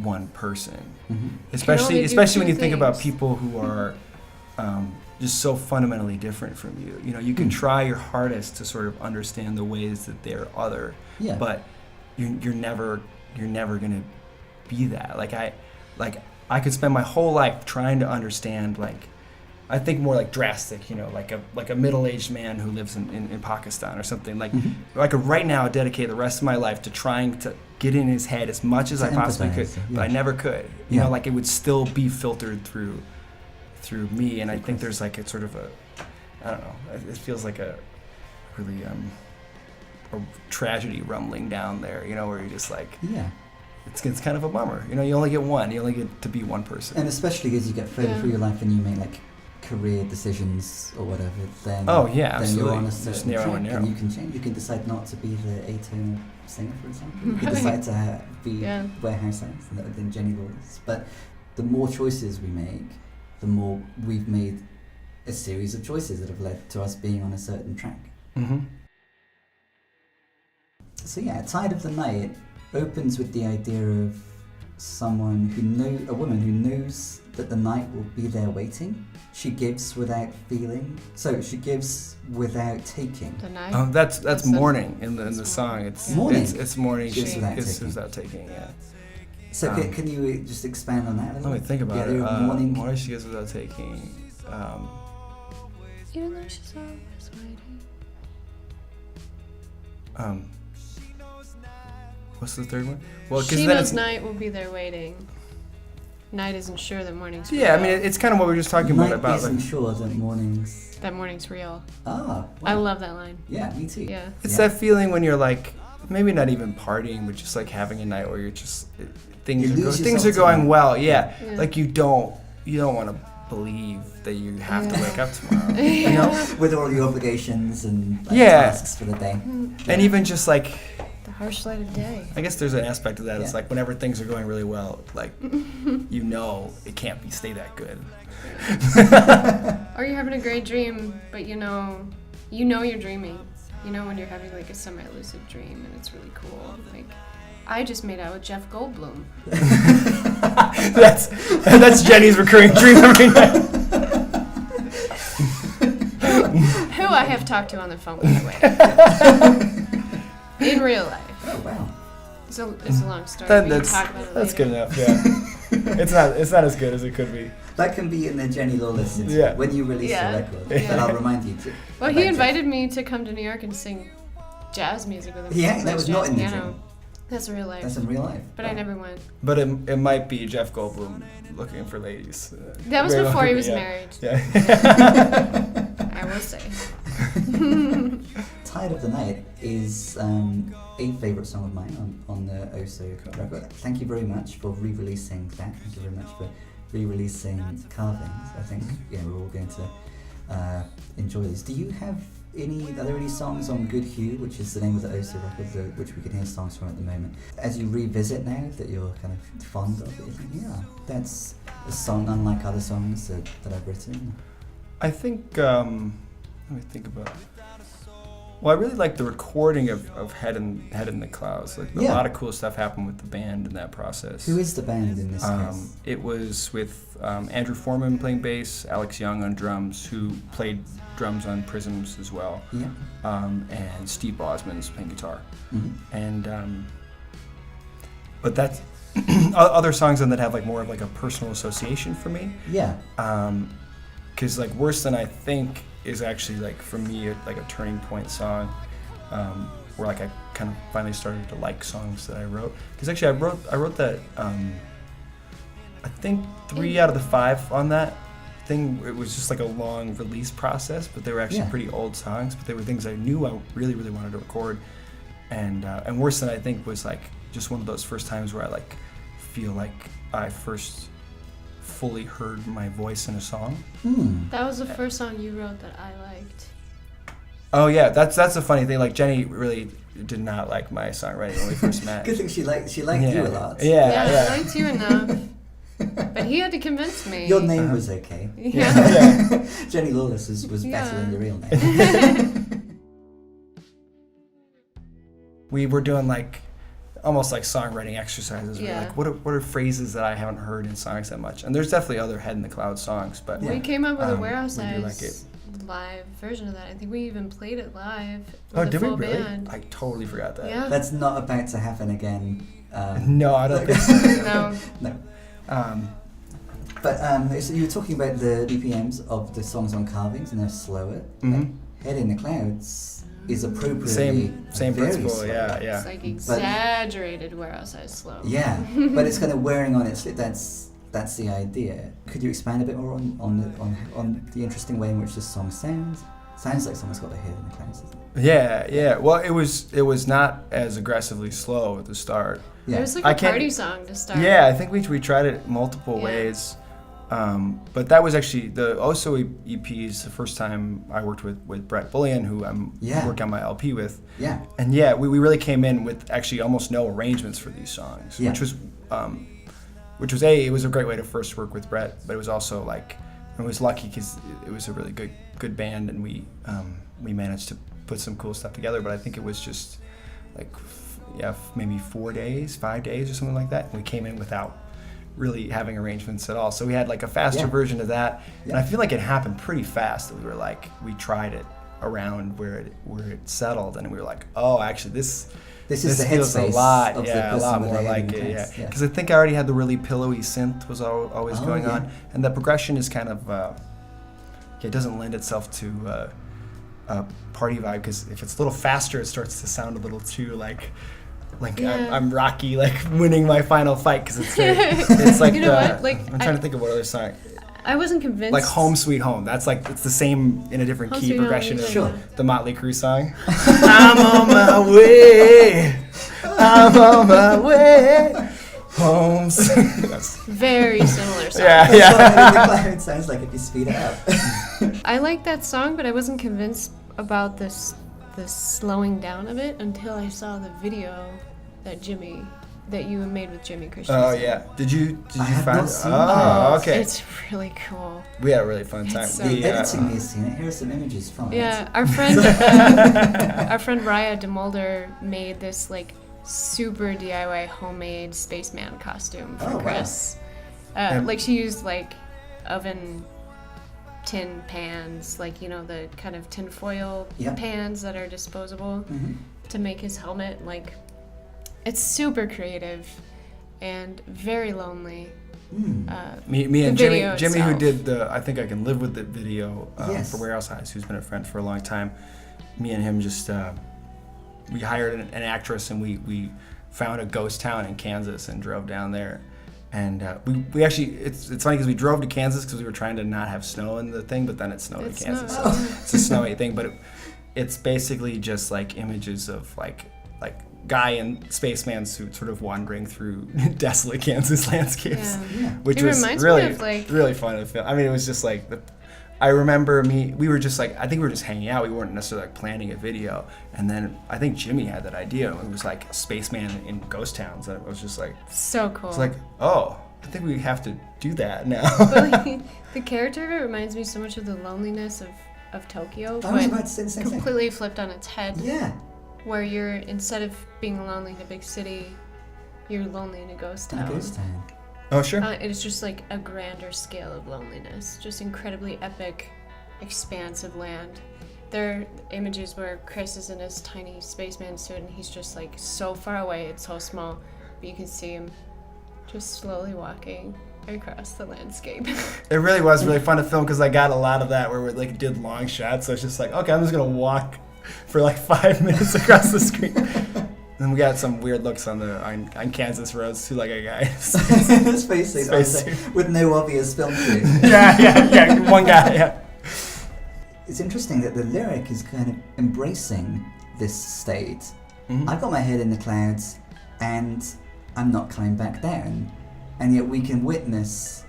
one person. only do Especially when two you think about things. people who are just so fundamentally different from you. You know, you can try your hardest to sort of understand the ways that they're other, Yeah. but you're never gonna be that. Like I could spend my whole life trying to understand, like, I think more like drastic, you know, like a middle-aged man who lives in Pakistan or something. Like I could right now dedicate the rest of my life to trying to get in his head as much as To I possibly could, empathize, but I yeah. never could. You Yeah. know, like it would still be filtered through me, and I think there's like a sort of I don't know, it feels like a really a tragedy rumbling down there, you know, where you're just like, Yeah. it's kind of a bummer. You know, you only get one. You only get to be one person. And especially as you get further Yeah. through your life and you make like career decisions or whatever, then Oh, yeah, then you're absolutely. on a Just certain narrow track and narrow. and you can change. You can decide not to be the A-tone singer, for example. You can Right. decide to be Yeah. Warehouse Eyes and Jennie Lawless. But the more choices we make, the more we've made a series of choices that have led to us being on a certain track. Mm-hmm. So yeah, Tide of the Night opens with the idea of a woman who knows that the night will be there waiting. She gives without feeling. So she gives without taking. the night. That's That's morning in the that's song. It's morning. It's morning. Gives without It's taking. without taking. Yeah. So can you just expand on that a little? Let me think about the it. idea of morning. Morning she gives without taking. Even though she's always waiting. What's the third one? Well, because She then knows it's night will be there waiting. Night isn't sure that morning's yeah. I real. mean, it's kind of what we were just talking Night about. isn't Like, sure that mornings. that morning's real. Ah, wow. I love that line. Yeah, me too. Yeah. it's Yeah. that feeling when you're like maybe not even partying, but just like having a night where you're just things You are lose things yourself are going to- well. Yeah. Yeah. Like you don't want to believe that you have to Yeah. wake up tomorrow. You know. With all your obligations and Yeah. tasks for the day. And even just like, The harsh light of day. I guess there's an aspect of that. It's Yeah. like whenever things are going really well, like you know it can't stay that good. Or you're having a great dream, but you know you're dreaming. You know when you're having like a semi-lucid dream and it's really cool. Like, I just made out with Jeff Goldblum. That's Jenny's recurring dream every night. Who I have talked to on the phone, by the way. In real life. Oh wow. It's a long story. We can That's talk about it that's later. good enough. Yeah, it's not as good as it could be. That can be in the Jennie Lawless interview Yeah. when you release Yeah. the record. Yeah. But I'll remind you to. Well, about he Jeff. invited me to come to New York and sing jazz music with him. Yeah, that was not Jazz in the piano. dream. That's real life. That's in real life. But I never went. But it might be Jeff Goldblum looking for ladies. That was Very before he well was could be, married. Yeah. I will say. Tired of the Night is a favourite song of mine on the OSO record. Thank you very much for re-releasing that. Thank you very much for re-releasing Carvings. I think we're all going to enjoy these. Do you have are there any songs on Good Hue, which is the name of the OSO record, which we can hear songs from at the moment, as you revisit now that you're kind of fond of, that you think, yeah, that's a song unlike other songs that I've written? I think, let me think about it. Well, I really like the recording of Head in the Clouds. Like, a lot of cool stuff happened with the band in that process. Who is the band in this case? It was with Andrew Foreman playing bass, Alex Young on drums, who played drums on Prisms as well, and Steve Bosman's playing guitar. Mm-hmm. And but that's other songs on that have like more of like a personal association for me. Yeah. Because like Worse Than I Think is actually like for me like a turning point song, where like I kind of finally started to like songs that I wrote. Because actually I wrote that I think 3 out of the 5 on that thing. It was just like a long release process, but they were actually pretty old songs. But they were things I knew I really wanted to record. And Worse Than I Think was like just one of those first times where I like feel like I first fully heard my voice in a song. That was the first song you wrote that I liked. Oh yeah, that's a funny thing. Like Jennie really did not like my songwriting when we first met. Good thing she liked you a lot. Yeah, I liked you enough. But he had to convince me. Your name was okay. Yeah. Jennie Lawless was better than your real name. We were doing like almost like songwriting exercises. Yeah. We're like, what are phrases that I haven't heard in songs that much? And there's definitely other Head in the Cloud songs, but we came up with a Warehouse we do Eyes live version of that. I think we even played it live with Oh, the did we full really? band. I totally forgot that. Yeah. That's not about to happen again. No, I don't think so. No. No. But so you were talking about the BPMs of the songs on Carvings, and they're slower. Mm-hmm. Like, Head in the Clouds is appropriately same very principle. slow. Yeah. It's like exaggerated Warehouse Eyes slow. Yeah, but it's kind of wearing on its. That's the idea. Could you expand a bit more on the interesting way in which this song sounds? Sounds like someone's got their head in the clouds, doesn't it? Yeah. Well, it was not as aggressively slow at the start. Yeah. It was like a party song to start. Yeah, I think we tried it multiple ways. But that was actually the OSO EP is the first time I worked with Brett Bullion, who I'm working on my LP with. Yeah. And we really came in with actually almost no arrangements for these songs, which was it was a great way to first work with Brett, but it was also like I was lucky because it was a really good band, and we managed to put some cool stuff together. But I think it was just like maybe 5 days or something like that. And we came in without really having arrangements at all. So we had like a faster version of that. Yeah. And I feel like it happened pretty fast. That we tried it around where it settled, and we were like, oh, actually this is the feels headspace a lot, of a lot more like it, yeah. Because I think I already had the really pillowy synth was always going on, and the progression is kind of it doesn't lend itself to a party vibe, because if it's a little faster, it starts to sound a little too like I'm Rocky, like winning my final fight, because it's like you know what? Like I'm trying to think of what other song. I wasn't convinced. Like Home Sweet Home. That's like it's the same in a different Home key Sweet progression Home, as the Motley Crue song. I'm on my way. I'm on my way. Home. That's very similar song. Yeah. It sounds like if you speed it up. I like that song, but I wasn't convinced about the slowing down of it until I saw the video that you made with Jimmy Christian. Oh yeah, did you find it? Oh, okay. It's really cool. We had a really fun time. So the editing has seen it. Here are some images from it. Yeah, our friend Raya DeMulder made this like super DIY homemade spaceman costume for Chris. Wow. Like she used like oven tin pans, like the kind of tin foil pans that are disposable, to make his helmet. Like, it's super creative and very lonely. Me and Jimmy who did the I Think I Can Live With It video for Warehouse Eyes, who's been a friend for a long time. Me and him just we hired an actress, and we found a ghost town in Kansas and drove down there. And we actually, it's funny because we drove to Kansas because we were trying to not have snow in the thing, but then it snowed in Kansas. So it's a snowy thing, but it's basically just like images of like guy in spaceman suit sort of wandering through desolate Kansas landscapes, which was really fun to film. I mean, it was just like I remember we were just like, I think we were just hanging out. We weren't necessarily like planning a video. And then I think Jimmy had that idea. It was like spaceman in ghost towns. And it was just like, so cool. It's like, oh, I think we have to do that now. But like, the character of it reminds me so much of the loneliness of Tokyo. I was about to say the same thing. Completely flipped on its head. Yeah. Where you're, instead of being lonely in a big city, you're lonely in a ghost town. In a ghost town. Oh, sure. It's just like a grander scale of loneliness. Just incredibly epic, expansive land. There are images where Chris is in his tiny spaceman suit and he's just like so far away, it's so small, but you can see him just slowly walking across the landscape. It really was really fun to film because I got a lot of that where we like did long shots. So it's just like, okay, I'm just gonna walk for like 5 minutes across the screen. And we got some weird looks on Kansas roads too, like a guy space suit with no obvious film crew. yeah, one guy. Yeah. It's interesting that the lyric is kind of embracing this state. Mm-hmm. I've got my head in the clouds, and I'm not coming back down, and yet we can witness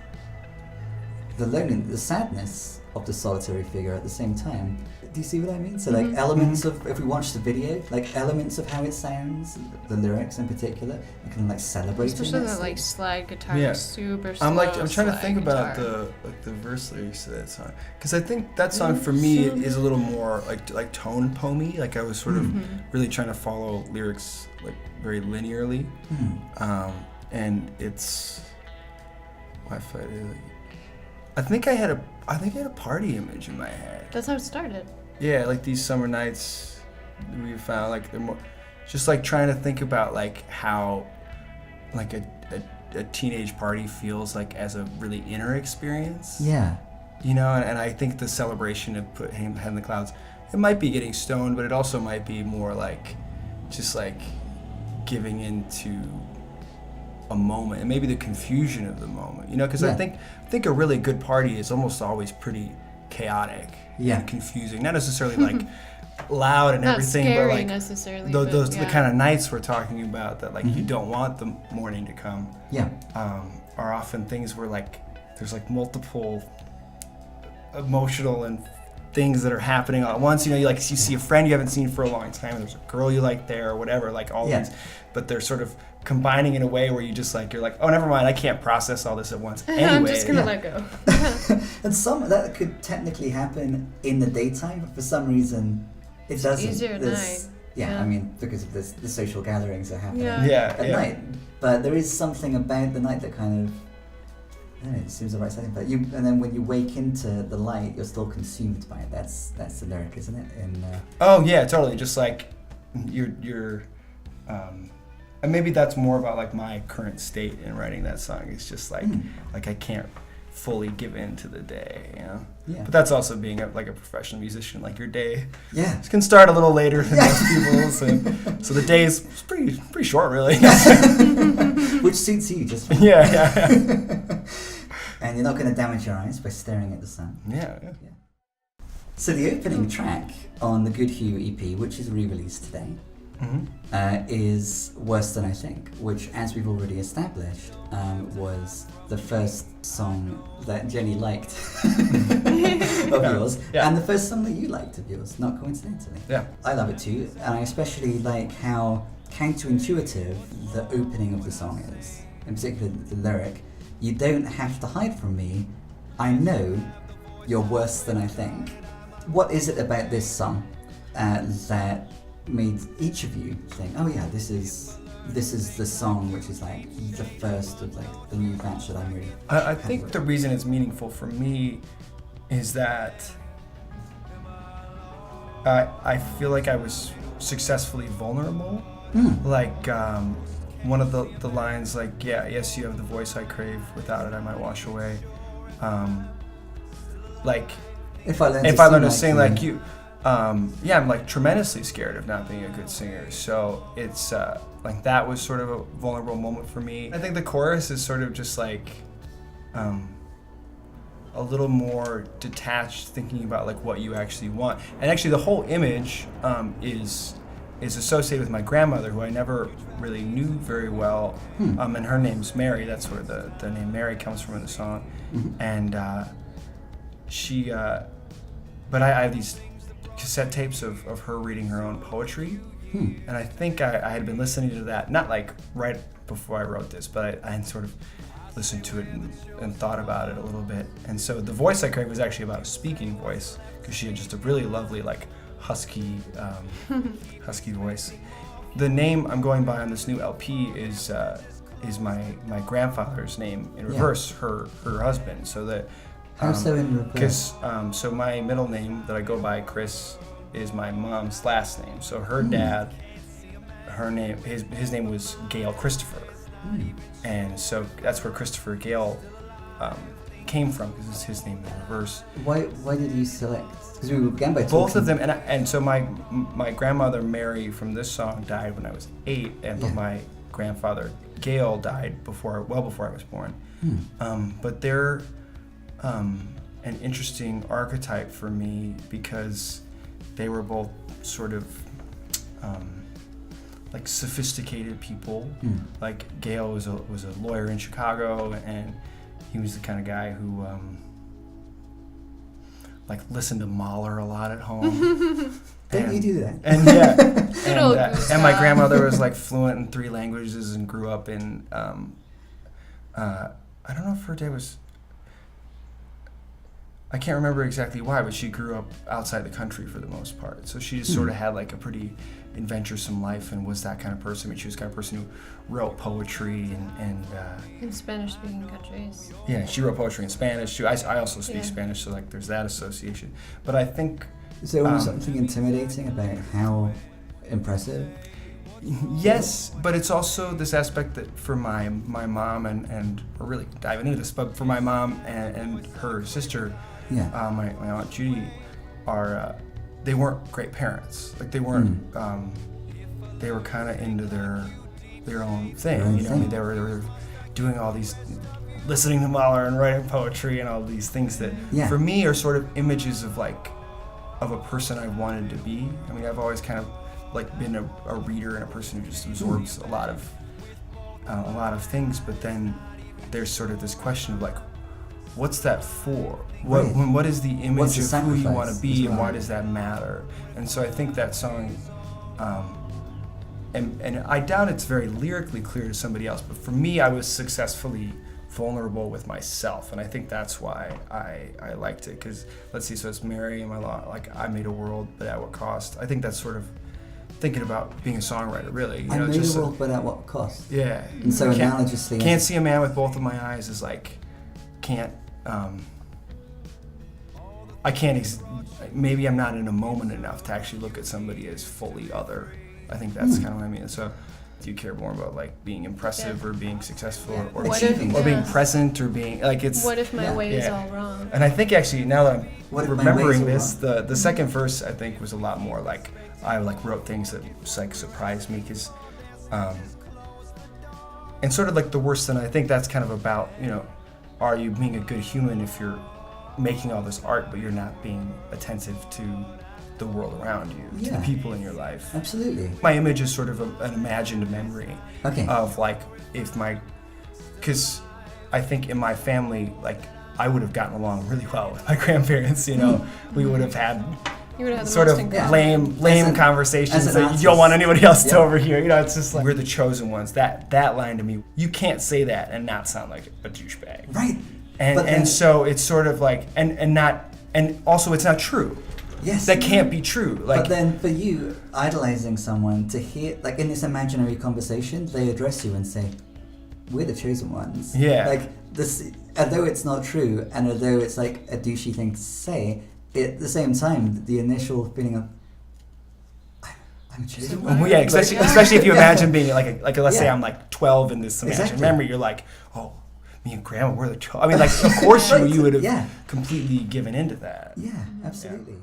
the loneliness, the sadness of the solitary figure at the same time. Do you see what I mean? So like elements of, if we watch the video, like elements of how it sounds, the lyrics in particular, and kind of like celebrating especially that the like slide guitar, super slow. I'm trying to think guitar. about the verse lyrics to that song, because I think that song for me is a little more like tone poemy. Like I was sort of really trying to follow lyrics like very linearly, and it's I think I had a party image in my head. That's how it started. Yeah, like these summer nights we found like they're more just like trying to think about like how like a teenage party feels like as a really inner experience. Yeah. You know, and I think the celebration of put him head in the clouds, it might be getting stoned, but it also might be more like just like giving into a moment and maybe the confusion of the moment, you know, because I think a really good party is almost always pretty chaotic and confusing, not necessarily like loud and not everything, scary but like necessarily, those the kind of nights we're talking about that like you don't want the morning to come are often things where like there's like multiple emotional and things that are happening all at once. You know, you see a friend you haven't seen for a long time, and there's a girl you like there or whatever, like all these, but they're sort of combining in a way where you're like, oh, never mind, I can't process all this at once. Anyway, I'm just gonna let go. And some that could technically happen in the daytime, but for some reason it doesn't. It's easier at night. Yeah, I mean, because of this, the social gatherings are happening at night. But there is something about the night that kind of, I don't know, it seems the right setting. But and then when you wake into the light, you're still consumed by it. That's the lyric, isn't it? Oh yeah, totally. Just like you're and maybe that's more about like my current state in writing that song. It's just like I can't fully give in to the day, you know. Yeah. But that's also being like a professional musician. Like your day can start a little later than most people's, and so the day is pretty short, really. Which suits you just fine. Yeah. And you're not going to damage your eyes by staring at the sun. Yeah. So the opening track on the Good Hue EP, which is re-released today, is Worse Than I Think, which, as we've already established, was the first song that Jennie liked of yours, and the first song that you liked of yours, not coincidentally. Yeah. I love it too, and I especially like how counterintuitive the opening of the song is, in particular the lyric. You don't have to hide from me, I know you're worse than I think. What is it about this song that made each of you think, oh yeah, this is the song which is like the first of like the new batch that I'm really... I think the reason it's meaningful for me is that I feel like I was successfully vulnerable. Like one of the lines, like, yes, you have the voice I crave, without it I might wash away. Like, if I learn to sing like you, I'm like tremendously scared of not being a good singer. So it's like that was sort of a vulnerable moment for me. I think the chorus is sort of just like a little more detached, thinking about like what you actually want. And actually the whole image is associated with my grandmother, who I never really knew very well. And her name's Mary. That's where the name Mary comes from in the song. And she, but I have these cassette tapes of her reading her own poetry. And I think I had been listening to that, not like right before I wrote this, but I had sort of listened to it and thought about it a little bit. And so the voice I created was actually about a speaking voice, because she had just a really lovely, like, husky voice. The name I'm going by on this new LP is my grandfather's name in reverse, her husband. So that How so in reverse? Because so my middle name that I go by, Chris, is my mom's last name. So her dad, his name was Gale Christopher, and so that's where Christopher Gale came from, because it's his name in reverse. Why did you select? Because we began by both of them, and so my grandmother Mary from this song died when I was 8, but my grandfather Gale died well before I was born. But they're an interesting archetype for me, because they were both sort of like sophisticated people. Like Gale was a lawyer in Chicago, and he was the kind of guy who like listened to Mahler a lot at home. Don't you do that? And and my grandmother was like fluent in 3 languages and grew up in I don't know if her dad was, I can't remember exactly why, but she grew up outside the country for the most part. So she just sort of had like a pretty adventuresome life, and was that kind of person. I mean, she was the kind of person who wrote poetry and in Spanish-speaking countries. Yeah, she wrote poetry in Spanish too. I also speak Spanish, so like there's that association. But I think is there almost something intimidating about how impressive? Yes, but it's also this aspect that for my mom and we're really diving into this, but for my mom and her sister, my Aunt Judy, they weren't great parents. Like they weren't, they were kind of into their own thing. I mean, they were doing all these, listening to Mahler and writing poetry and all these things that for me are sort of images of like, of a person I wanted to be. I mean, I've always kind of like been a reader and a person who just absorbs a lot of things, but then there's sort of this question of like, what's that for? What is the image of who you want to be, and why does that matter? And so I think that song, and I doubt it's very lyrically clear to somebody else, but for me, I was successfully vulnerable with myself, and I think that's why I liked it. Because let's see, so it's Mary and like I made a world, but at what cost? I think that's sort of thinking about being a songwriter, really. I made a world, but at what cost? Yeah. And so analogously, can't see a man with both of my eyes is like, maybe I'm not in a moment enough to actually look at somebody as fully other. I think that's kind of what I mean. So do you care more about like being impressive or being successful or being present or being like it's... What if my way is all wrong? And I think actually now that I'm remembering this, the second verse I think was a lot more like, I like wrote things that like surprised me, because and sort of like the worst, and I think that's kind of about, are you being a good human if you're making all this art but you're not being attentive to the world around you, to the people in your life. Absolutely. My image is sort of an imagined memory of like, because I think in my family, like I would have gotten along really well with my grandparents, we would have had sort of lame conversations that you don't want anybody else to overhear. It's just like, we're the chosen ones. That line to me, you can't say that and not sound like a douchebag. Right. And so it's sort of like, and also it's not true. Yes. That can't be true. Like, but then for you, idolizing someone, to hear, like in this imaginary conversation, they address you and say, we're the chosen ones. Yeah. Like this, although it's not true, and although it's like a douchey thing to say, at the same time, the initial feeling of, I'm a chosen one. Well, yeah, especially if you imagine being like let's say I'm like 12 in this imagined memory, you're like, oh, me and Grandma, we're the chosen. I mean, like, of course you would have completely given into that. Yeah, absolutely. Yeah.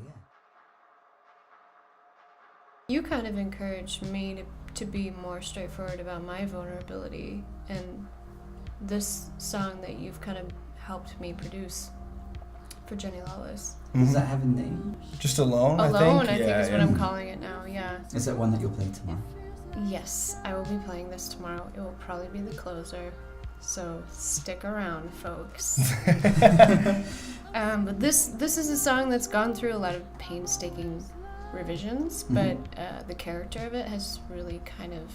You kind of encouraged me to be more straightforward about my vulnerability, and this song that you've kind of helped me produce for Jennie Lawless. Does that have a name? Just Alone, Alone, I think? is what I'm calling it now, yeah. Is that one that you'll play tomorrow? Yes, I will be playing this tomorrow. It will probably be the closer, so stick around, folks. But this is a song that's gone through a lot of painstaking revisions, but the character of it has really kind of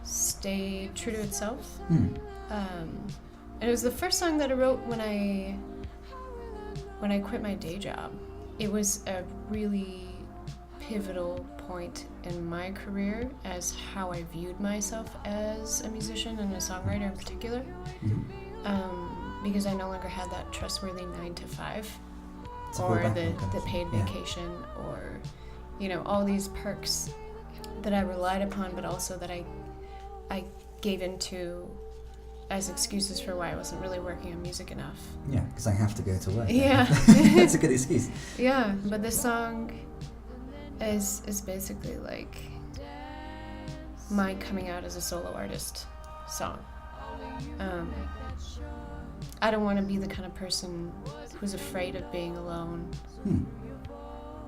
stayed true to itself. And it was the first song that I wrote when I quit my day job. It was a really pivotal point in my career as how I viewed myself as a musician and a songwriter in particular, because I no longer had that trustworthy 9 to 5 or the paid vacation or all these perks that I relied upon, but also that I gave into as excuses for why I wasn't really working on music enough. Yeah, because I have to go to work. Yeah. It's a good excuse. Yeah, but this song is basically like my coming out as a solo artist song. I don't want to be the kind of person who's afraid of being alone.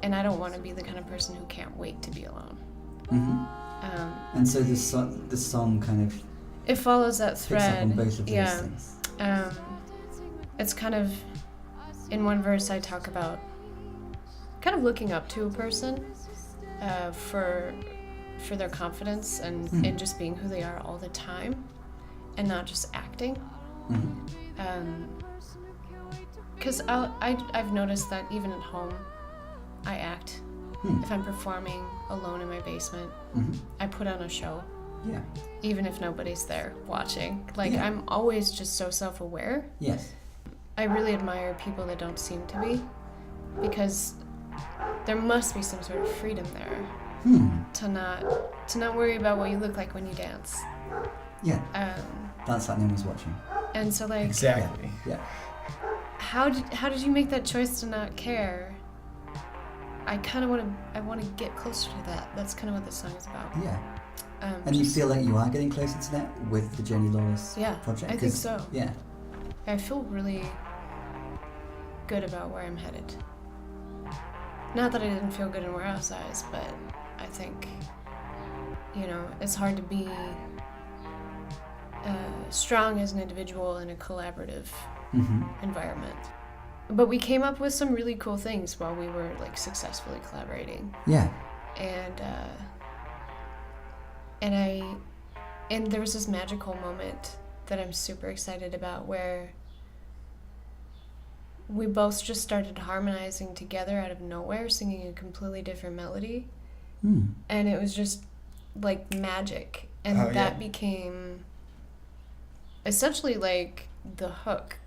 And I don't want to be the kind of person who can't wait to be alone. And so this song kind of it follows that thread. Picks up on both of those things. It's kind of, in one verse I talk about kind of looking up to a person for their confidence and just being who they are all the time and not just acting. Because I've noticed that even at home I act. If I'm performing alone in my basement, I put on a show. Yeah. Even if nobody's there watching. I'm always just so self-aware. Yes. I really admire people that don't seem to be, because there must be some sort of freedom there to not worry about what you look like when you dance. Yeah. Dance like no one's watching. And so exactly. Yeah. How did you make that choice to not care? I kind of want to get closer to that. That's kind of what this song is about. Yeah. And you feel like you are getting closer to that with the Jennie Lawless project? I think so. Yeah. I feel really good about where I'm headed. Not that I didn't feel good in Warehouse Eyes, but I think, it's hard to be strong as an individual in a collaborative environment. But we came up with some really cool things while we were successfully collaborating. Yeah. And there was this magical moment that I'm super excited about where we both just started harmonizing together out of nowhere, singing a completely different melody. And it was just like magic. And that became essentially the hook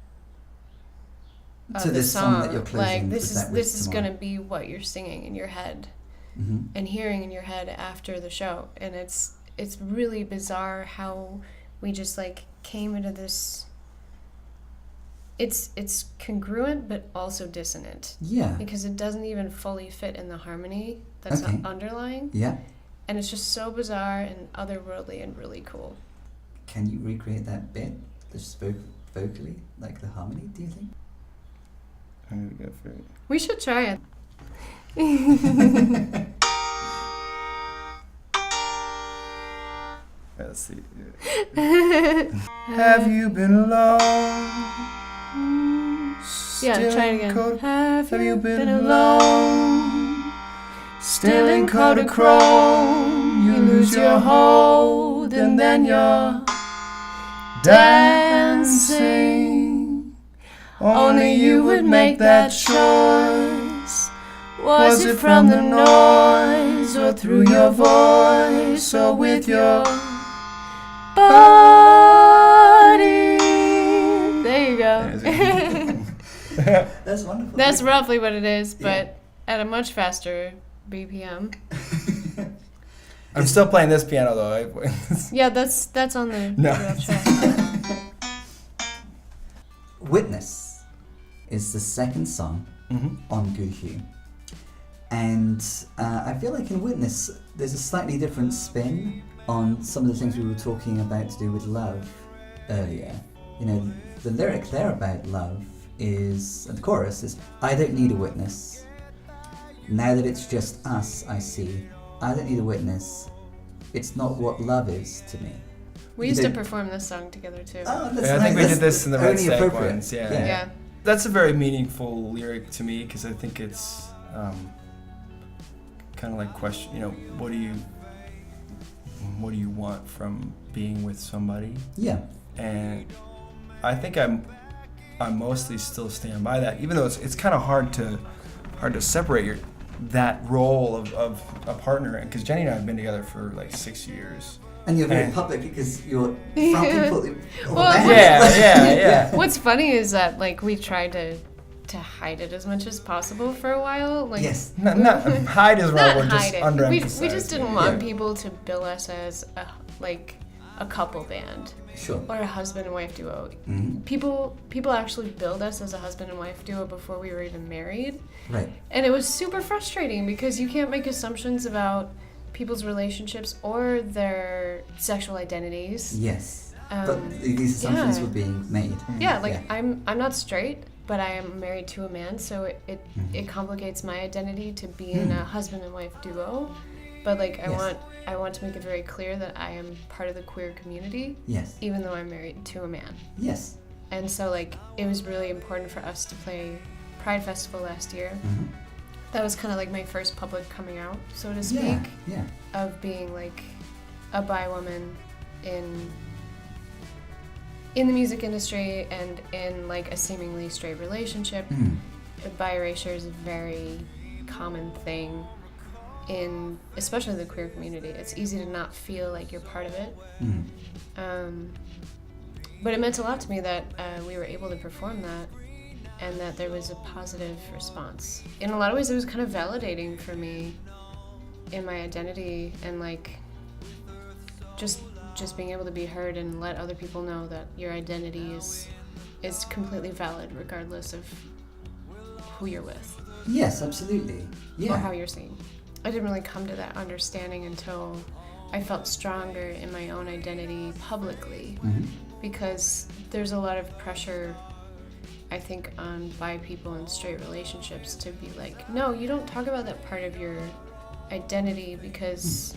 of to the this song that you're closing. This is going to be what you're singing in your head and hearing in your head after the show. And it's really bizarre how we just came into this. It's congruent but also dissonant. Yeah. Because it doesn't even fully fit in the harmony that's underlying. Yeah. And it's just so bizarre and otherworldly and really cool. Can you recreate that bit, just vocally, the harmony, do you think? I'm gonna go for it. We should try it. Let's see. Have you been alone? Try it again. Have you been alone? Still in Kodachrome, you lose your hold, and then you're dancing. Only you would make that choice. Was it from the noise, or through your voice, or with your body? There you go. That's wonderful. That's roughly what it is, but at a much faster BPM. I'm still playing this piano though. Yeah, that's on the rough track. Witness is the second song on Good Hue. And I feel like in Witness, there's a slightly different spin on some of the things we were talking about to do with love earlier. You know, the lyric there about love is, and the chorus is, I don't need a witness. Now that it's just us, I see. I don't need a witness. It's not what love is to me. We used to perform this song together too. Oh, that's I nice. think we did this in the Red only Stack appropriate. ones. Yeah. That's a very meaningful lyric to me because I think it's kind of like question. You know, what do you want from being with somebody? Yeah. And I think I mostly still stand by that, even though it's kind of hard to separate that role of a partner. Because Jennie and I have been together for like 6 years. And you're very public because you're from people. Well, Yeah. What's funny is that like we tried to hide it as much as possible for a while. Like, yes. Not hide is right. We're just it. underemphasized. We just didn't want people to bill us as a couple band. Sure. Or a husband and wife duo. Mm-hmm. People actually billed us as a husband and wife duo before we were even married. Right. And it was super frustrating because you can't make assumptions about people's relationships or their sexual identities. Yes. But these assumptions were being made. Yeah, I'm not straight, but I am married to a man, so it complicates my identity to be in a husband and wife duo. But like I want to make it very clear that I am part of the queer community. Yes. Even though I'm married to a man. Yes. And so like it was really important for us to play Pride Festival last year. Mm-hmm. That was kind of like my first public coming out, so to speak, of being like a bi woman in the music industry and in like a seemingly straight relationship. Bi erasure is a very common thing in especially the queer community. It's easy to not feel like you're part of it. But it meant a lot to me that we were able to perform that and that there was a positive response. In a lot of ways, it was kind of validating for me in my identity and like just being able to be heard and let other people know that your identity is completely valid regardless of who you're with. Yes, absolutely. Yeah. Or how you're seen. I didn't really come to that understanding until I felt stronger in my own identity publicly, because there's a lot of pressure, I think, on bi people in straight relationships to be like, no, you don't talk about that part of your identity because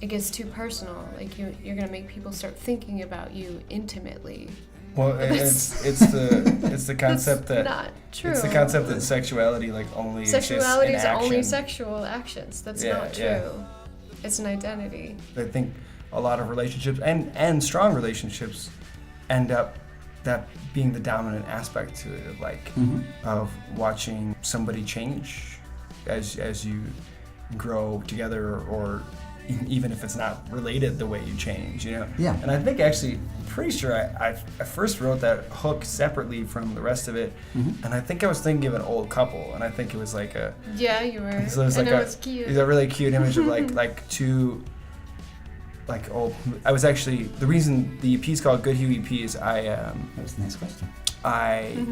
it gets too personal. Like you're gonna make people start thinking about you intimately. Well, it's the concept that not true. It's the concept that sexuality only sexuality exists in is only action. Sexual actions. That's not true. Yeah. It's an identity. I think a lot of relationships and strong relationships end up that being the dominant aspect to it of watching somebody change as you grow together, or even if it's not related the way you change, Yeah. And I think actually, pretty sure I first wrote that hook separately from the rest of it, and I think I was thinking of an old couple, and I think it was like a... Yeah, you were. So it was and it was cute. It was a really cute image of like two... old... I was actually... The reason the EP is called Good Hue EP is That was the next question. I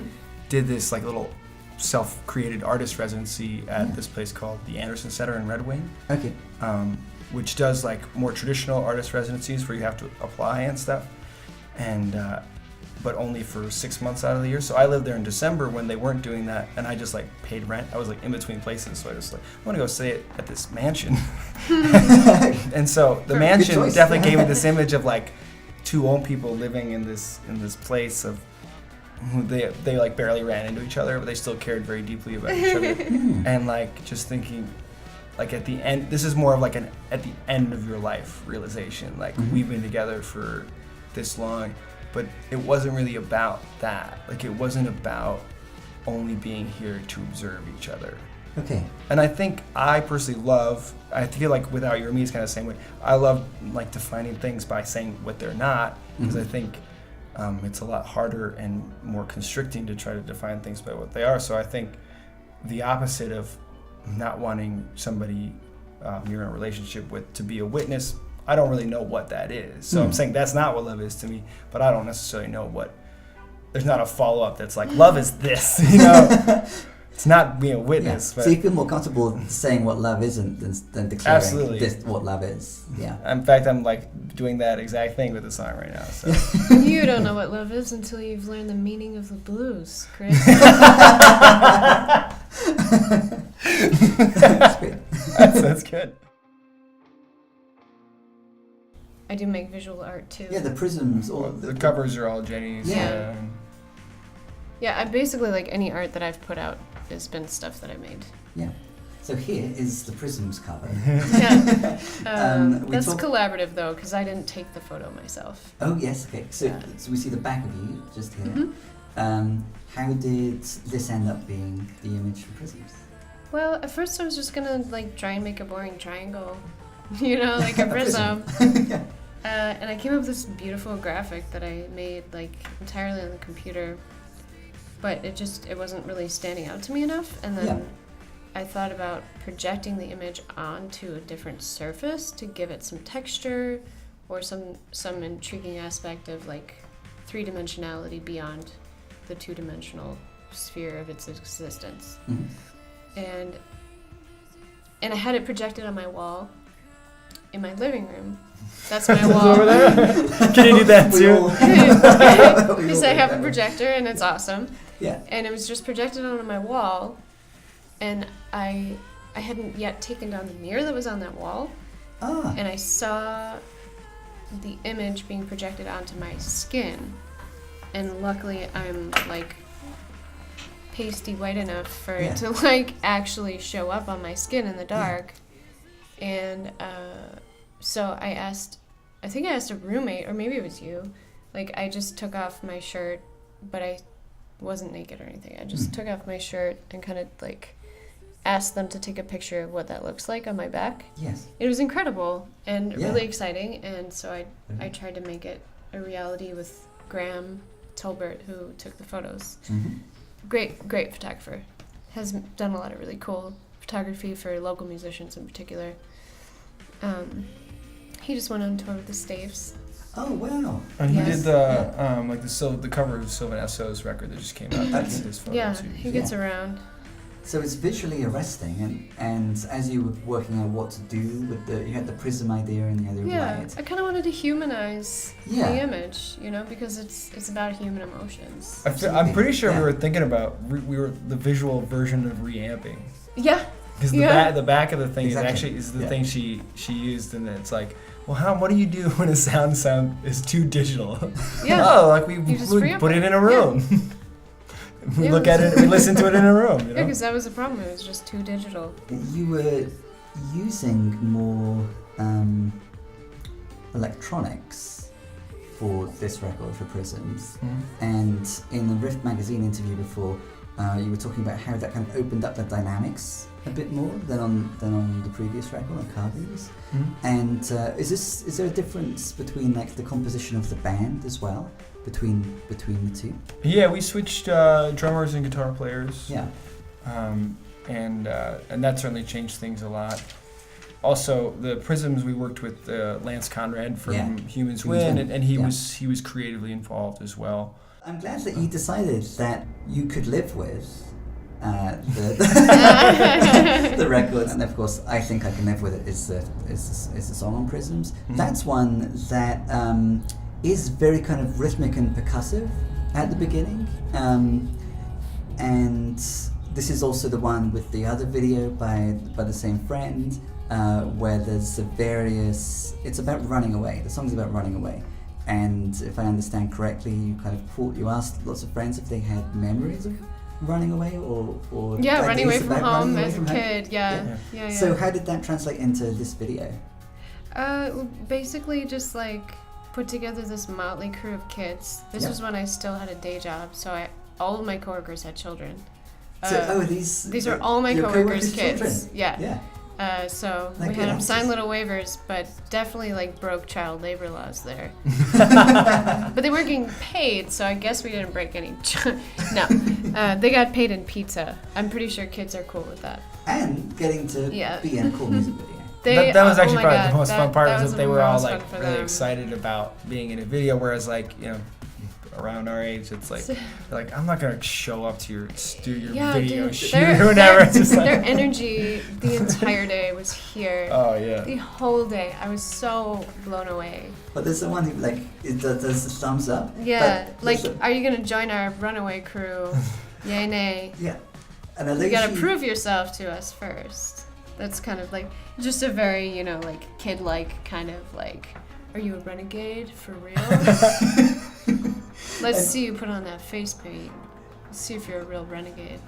did this little self-created artist residency at this place called the Anderson Center in Red Wing. Okay. Which does more traditional artist residencies where you have to apply and stuff, and but only for 6 months out of the year. So I lived there in December when they weren't doing that, and I just paid rent. I was in between places, so I just I want to go stay at this mansion. And so the mansion definitely gave me this image of two old people living in this place of who they barely ran into each other, but they still cared very deeply about each other, and just thinking. At the end, this is more of at the end of your life realization. We've been together for this long, but it wasn't really about that. It wasn't about only being here to observe each other. Okay. And I think I personally I feel Without You or Me is kind of the same way. I love defining things by saying what they're not, because I think it's a lot harder and more constricting to try to define things by what they are. So I think the opposite of not wanting somebody you're in a relationship with to be a witness, I don't really know what that is. So I'm saying that's not what love is to me, but I don't necessarily know there's not a follow-up that's love is this, It's not being a witness. But so you feel more comfortable saying what love isn't than declaring Absolutely. what love is. Yeah. In fact, I'm like doing that exact thing with the song right now. So. You don't know what love is until you've learned the meaning of the blues, Chris. That's great. That's good. I do make visual art too. Yeah, the prisms. The covers are all Jennie's. Yeah. Yeah, I basically like any art that I've put out has been stuff that I made. Yeah. So here is the prisms cover. Yeah. That's talk- collaborative though, because I didn't take the photo myself. Oh yes. Okay. So, Yeah. so we see the back of you just here. Mm-hmm. How did this end up being the image for prisms? Well, at first I was just gonna like try and make a boring triangle, you know, like a prism. Yeah. And I came up with this beautiful graphic that I made like entirely on the computer, but it wasn't really standing out to me enough. And then I thought about projecting the image onto a different surface to give it some texture or some intriguing aspect of like three-dimensionality beyond the two-dimensional sphere of its existence. Mm-hmm. And I had it projected on my wall in my living room. That's my wall. Over there? Can you do that too? Because I have a projector and it's awesome. Yeah. And it was just projected onto my wall, and I hadn't yet taken down the mirror that was on that wall, and I saw the image being projected onto my skin, and luckily I'm like pasty white enough for it to like actually show up on my skin in the dark. And so I think I asked a roommate, or maybe it was you, like I just took off my shirt, but I wasn't naked or anything. I just took off my shirt and kind of like asked them to take a picture of what that looks like on my back. Yes. It was incredible and really exciting, and so I tried to make it a reality with Graham Tolbert, who took the photos. Mm-hmm. Great photographer. Has done a lot of really cool photography for local musicians in particular. He just went on tour with the Staves. Oh wow! And he did the cover of Sylvan Esso's record that just came out. That's his photo too. He gets around. So it's visually arresting, and as you were working out what to do with you had the prism idea and you had the light. I kind of wanted to humanize Yeah. the image, you know, because it's about human emotions. I'm pretty sure we were thinking about we were the visual version of reamping. Yeah. Because the back of the thing is the thing she used, and it's like, well, what do you do when a sound is too digital? Yeah. Oh, like we reamp put it in a room. Yeah. We look at it, we listen to it in a room. You know? Yeah, because that was the problem. It was just too digital. You were using more electronics for this record for Prisms, and in the Rift magazine interview before, you were talking about how that kind of opened up the dynamics a bit more than on the previous record on Cravings. And is there a difference between like the composition of the band as well between the two? Yeah, we switched drummers and guitar players. Yeah. And that certainly changed things a lot. Also, the Prisms, we worked with Lance Conrad from Humans Win, and he was creatively involved as well. I'm glad that you decided that you could live with the record, and of course, I Think I Can Live With It is the song on Prisms. That's one that is very kind of rhythmic and percussive at the beginning, and this is also the one with the other video by the same friend, where there's it's about running away. The song's about running away. And if I understand correctly, you asked lots of friends if they had memories of running away or running away ideas from about home running away as a from home. kid. Yeah. So how did that translate into this video? Basically just like put together this motley crew of kids. This was when I still had a day job, so all of my coworkers had children. These are all my coworkers' kids. Children. Yeah. So we had them sign little waivers, but definitely like broke child labor laws there. But they weren't getting paid, so I guess we didn't break any. No, they got paid in pizza. I'm pretty sure kids are cool with that. And getting to be in a cool music video. That was actually probably the most fun part, was was that they were all the like most fun for really them. excited about being in a video, whereas like, you know, around our age, it's like, they're like, I'm not gonna show up to your video dude, shoot or whatever. It's just like, their energy the entire day was here. oh yeah. The whole day, I was so blown away. But there's someone who like does the thumbs up. Yeah, but like, are you gonna join our runaway crew? Yay, nay. Yeah, and I You think gotta prove yourself to us first. That's kind of like just a very, you know, like kid-like kind of like, are you a renegade for real? Let's see you put on that face paint. Let's see if you're a real renegade.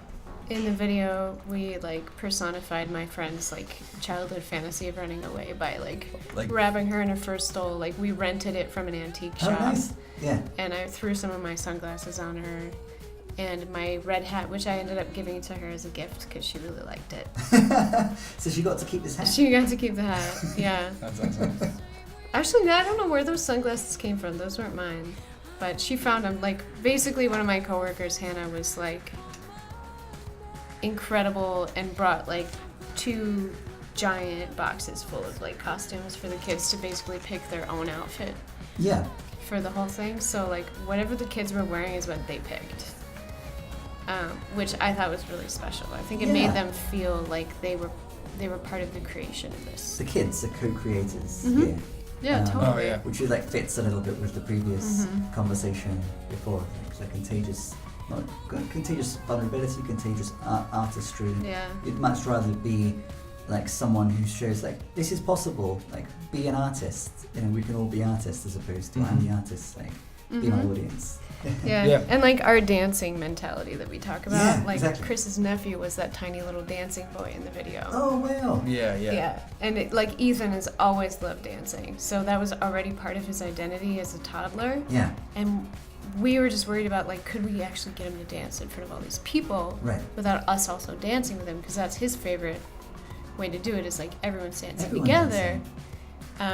In the video, we like personified my friend's like childhood fantasy of running away by like wrapping her in a fur stole. Like we rented it from an antique shop. Oh, nice. Yeah. And I threw some of my sunglasses on her and my red hat, which I ended up giving to her as a gift because she really liked it. So she got to keep this hat. She got to keep the hat, yeah. That's awesome. Actually, I don't know where those sunglasses came from. Those weren't mine. But she found them. Like, basically one of my coworkers, Hannah, was like incredible and brought like 2 giant boxes full of like costumes for the kids to basically pick their own outfit. Yeah. For the whole thing. So like whatever the kids were wearing is what they picked. Which I thought was really special. I think it made them feel like they were part of the creation of this. The kids are co-creators. Mm-hmm. Yeah. Yeah, totally. Oh, yeah. Which like fits a little bit with the previous conversation before, like contagious vulnerability, contagious artistry. Yeah. You'd much rather be like someone who shows like this is possible. Like be an artist. You know, we can all be artists as opposed to I'm the artist. Like be my audience. Yeah, and like our dancing mentality that we talk about. Yeah, like exactly. Chris's nephew was that tiny little dancing boy in the video. Oh wow. Yeah. Yeah, and like Ethan has always loved dancing, so that was already part of his identity as a toddler. Yeah. And we were just worried about like, could we actually get him to dance in front of all these people without us also dancing with him? Because that's his favorite way to do it, is like everyone's dancing together. Dancing.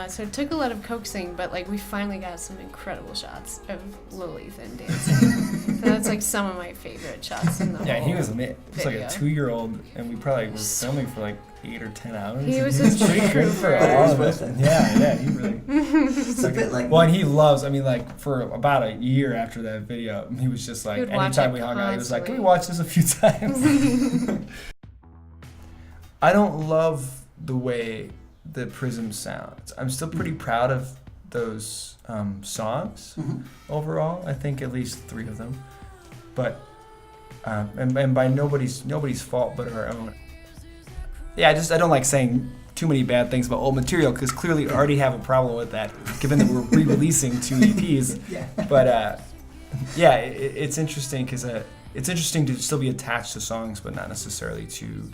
So it took a lot of coaxing, but like we finally got some incredible shots of little Ethan dancing. So that's like some of my favorite shots in the whole Yeah, he was amazing. He was like a video. 2-year-old, and we probably were filming for like 8 or 10 hours. He was It's a pretty good for trooper. all of us. Yeah, he really. It's a bit like. Well, and he loves. I mean, like for about a year after that video, he was just like, He would watch anytime it we hung out, he was like, "Can we constantly. watch this a few times?" I don't love the way the Prism sounds. I'm still pretty proud of those songs overall. I think at least 3 of them, but and by nobody's fault but our own. Yeah, I don't like saying too many bad things about old material because clearly we already have a problem with that, given that we're re-releasing 2 EPs. Yeah. But yeah, it's interesting because it's interesting to still be attached to songs, but not necessarily to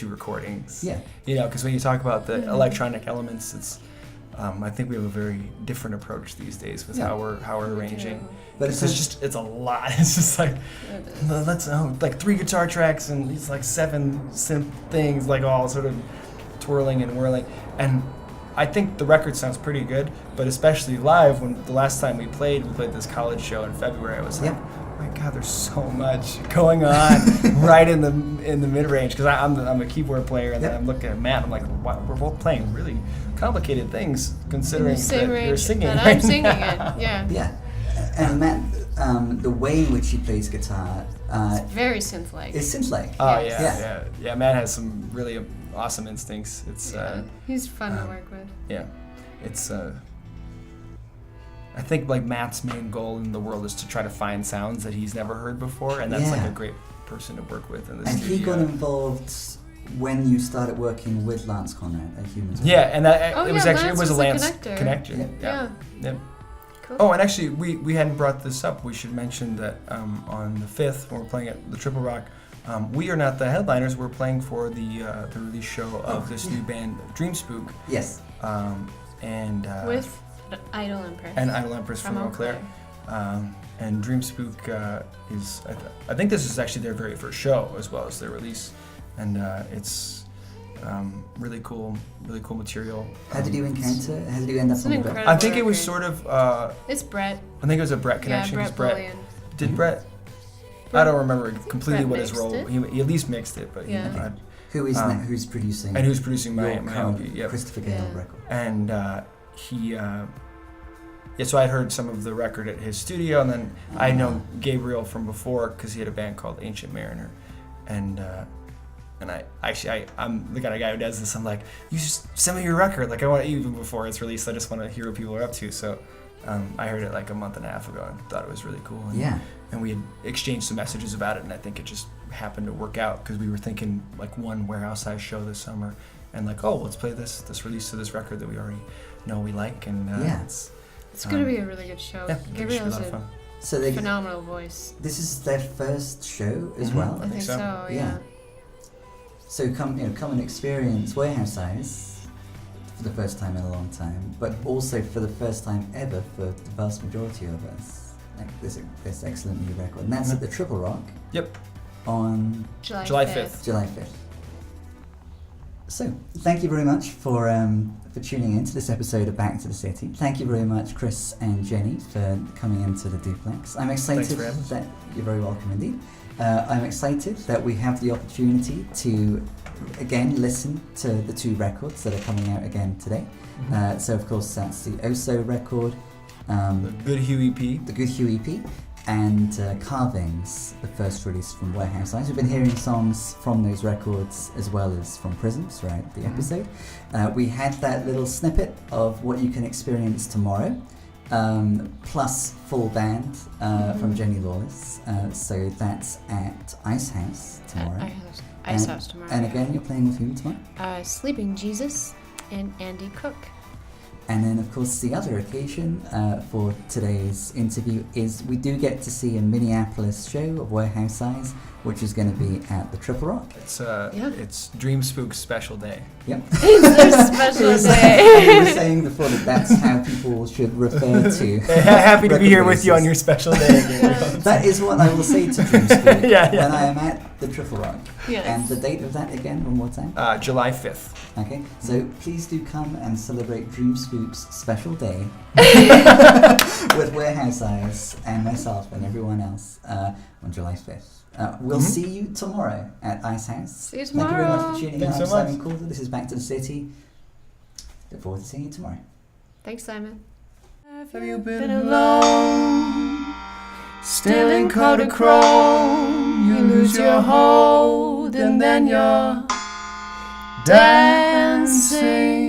recordings. Yeah. You know, because when you talk about the electronic elements, it's I think we have a very different approach these days with how we're arranging. But It's a lot. It's just like let's like 3 guitar tracks and these like 7 synth things, like all sort of twirling and whirling. And I think the record sounds pretty good, but especially live. When the last time we played this college show in February, I was like, oh my God, there's so much going on right in the mid range. Because I'm a keyboard player, and then I'm looking at Matt. I'm like, wow, we're both playing really complicated things, considering that you're singing. That right I'm singing now. it. Yeah. Yeah. And Matt, the way in which he plays guitar, It's very synth-like. it's synth-like. Oh Yes. yeah. Matt has some really awesome instincts. It's He's fun to work with. yeah, it's I think like Matt's main goal in the world is to try to find sounds that he's never heard before, and that's like a great person to work with in the And studio. he got involved when you started working with Lance Conrad at Humans. Yeah, and that Oh, it was yeah, actually Lance a was Lance the connector. Yeah. Yeah. Cool. Oh, and actually, we hadn't brought this up. We should mention that on the 5th, when we're playing at the Triple Rock, we are not the headliners. We're playing for the release show of this new band, Dreamspook. Yes. And With Idol Empress. and Idol Empress from Eau Claire. And Dreamspook is, I think this is actually their very first show as well as their release, and it's really cool material. How did you encounter? How did you end up It's on an the incredible I think it was record. sort of. It's Brett. I think it was a Brett connection. Yeah, 'cause Brett Bullion. Did Brett? I don't remember completely Brett what his mixed role. it? He at least mixed it, but Yeah. who's producing? and who's producing my your LP? current Yep. Christopher Gale Yeah. record. And so I heard some of the record at his studio, and then I know Gabriel from before because he had a band called Ancient Mariner, and I'm the kind of guy who does this. I'm like, you just send me your record. Like I want it even before it's released. I just want to hear what people are up to. So I heard it like a month and a half ago and thought it was really cool. And we had exchanged some messages about it, and I think it just happened to work out because we were thinking like one Warehouse Eyes show this summer, and like, oh, let's play this release to this record that we already know we like, and it's going to be a really good show. Yeah, Gabriel's a phenomenal voice. This is their first show as well. I think so. Yeah. So come and experience Warehouse Eyes for the first time in a long time, but also for the first time ever for the vast majority of us. Like this excellent new record, and that's at the Triple Rock. Yep. On July 5th. July 5th. So, thank you very much for tuning in to this episode of Back to the City. Thank you very much, Chris and Jennie, for coming into the duplex. I'm excited that you're very welcome indeed. I'm excited that we have the opportunity to again listen to the two records that are coming out again today. So, of course, that's the OSO record. The Good Hue EP. The Good Hue EP, and Cravings, the first release from Warehouse Eyes. We've been hearing songs from those records as well as from Prism throughout the episode. We had that little snippet of what you can experience tomorrow, plus full band from Jennie Lawless. So that's at Icehouse tomorrow. Icehouse tomorrow. And again, you're playing with who tomorrow? Sleeping Jesus and Andy Cook. And then, of course, the other occasion for today's interview is we do get to see a Minneapolis show of Warehouse Eyes, which is going to be at the Triple Rock. It's Dreamspook's special day. Yep. It's their special day. You were saying before that's how people should refer to. Happy to be here with you on your special day. That is what I will say to Dreamspook when I am at the Triple Rock. Yes. And the date of that again, one more time? July 5th. Okay, so please do come and celebrate Dreamspook's special day with Warehouse Eyes and myself and everyone else on July 5th. We'll see you tomorrow at Icehouse. See you tomorrow. Thank you very much for tuning in. Thanks I'm so much. Simon Calder. This is Back to the City. Look forward to seeing you tomorrow. Thanks, Simon. Have you been alone? Still in Kodachrome, you lose your hold, and then you're dancing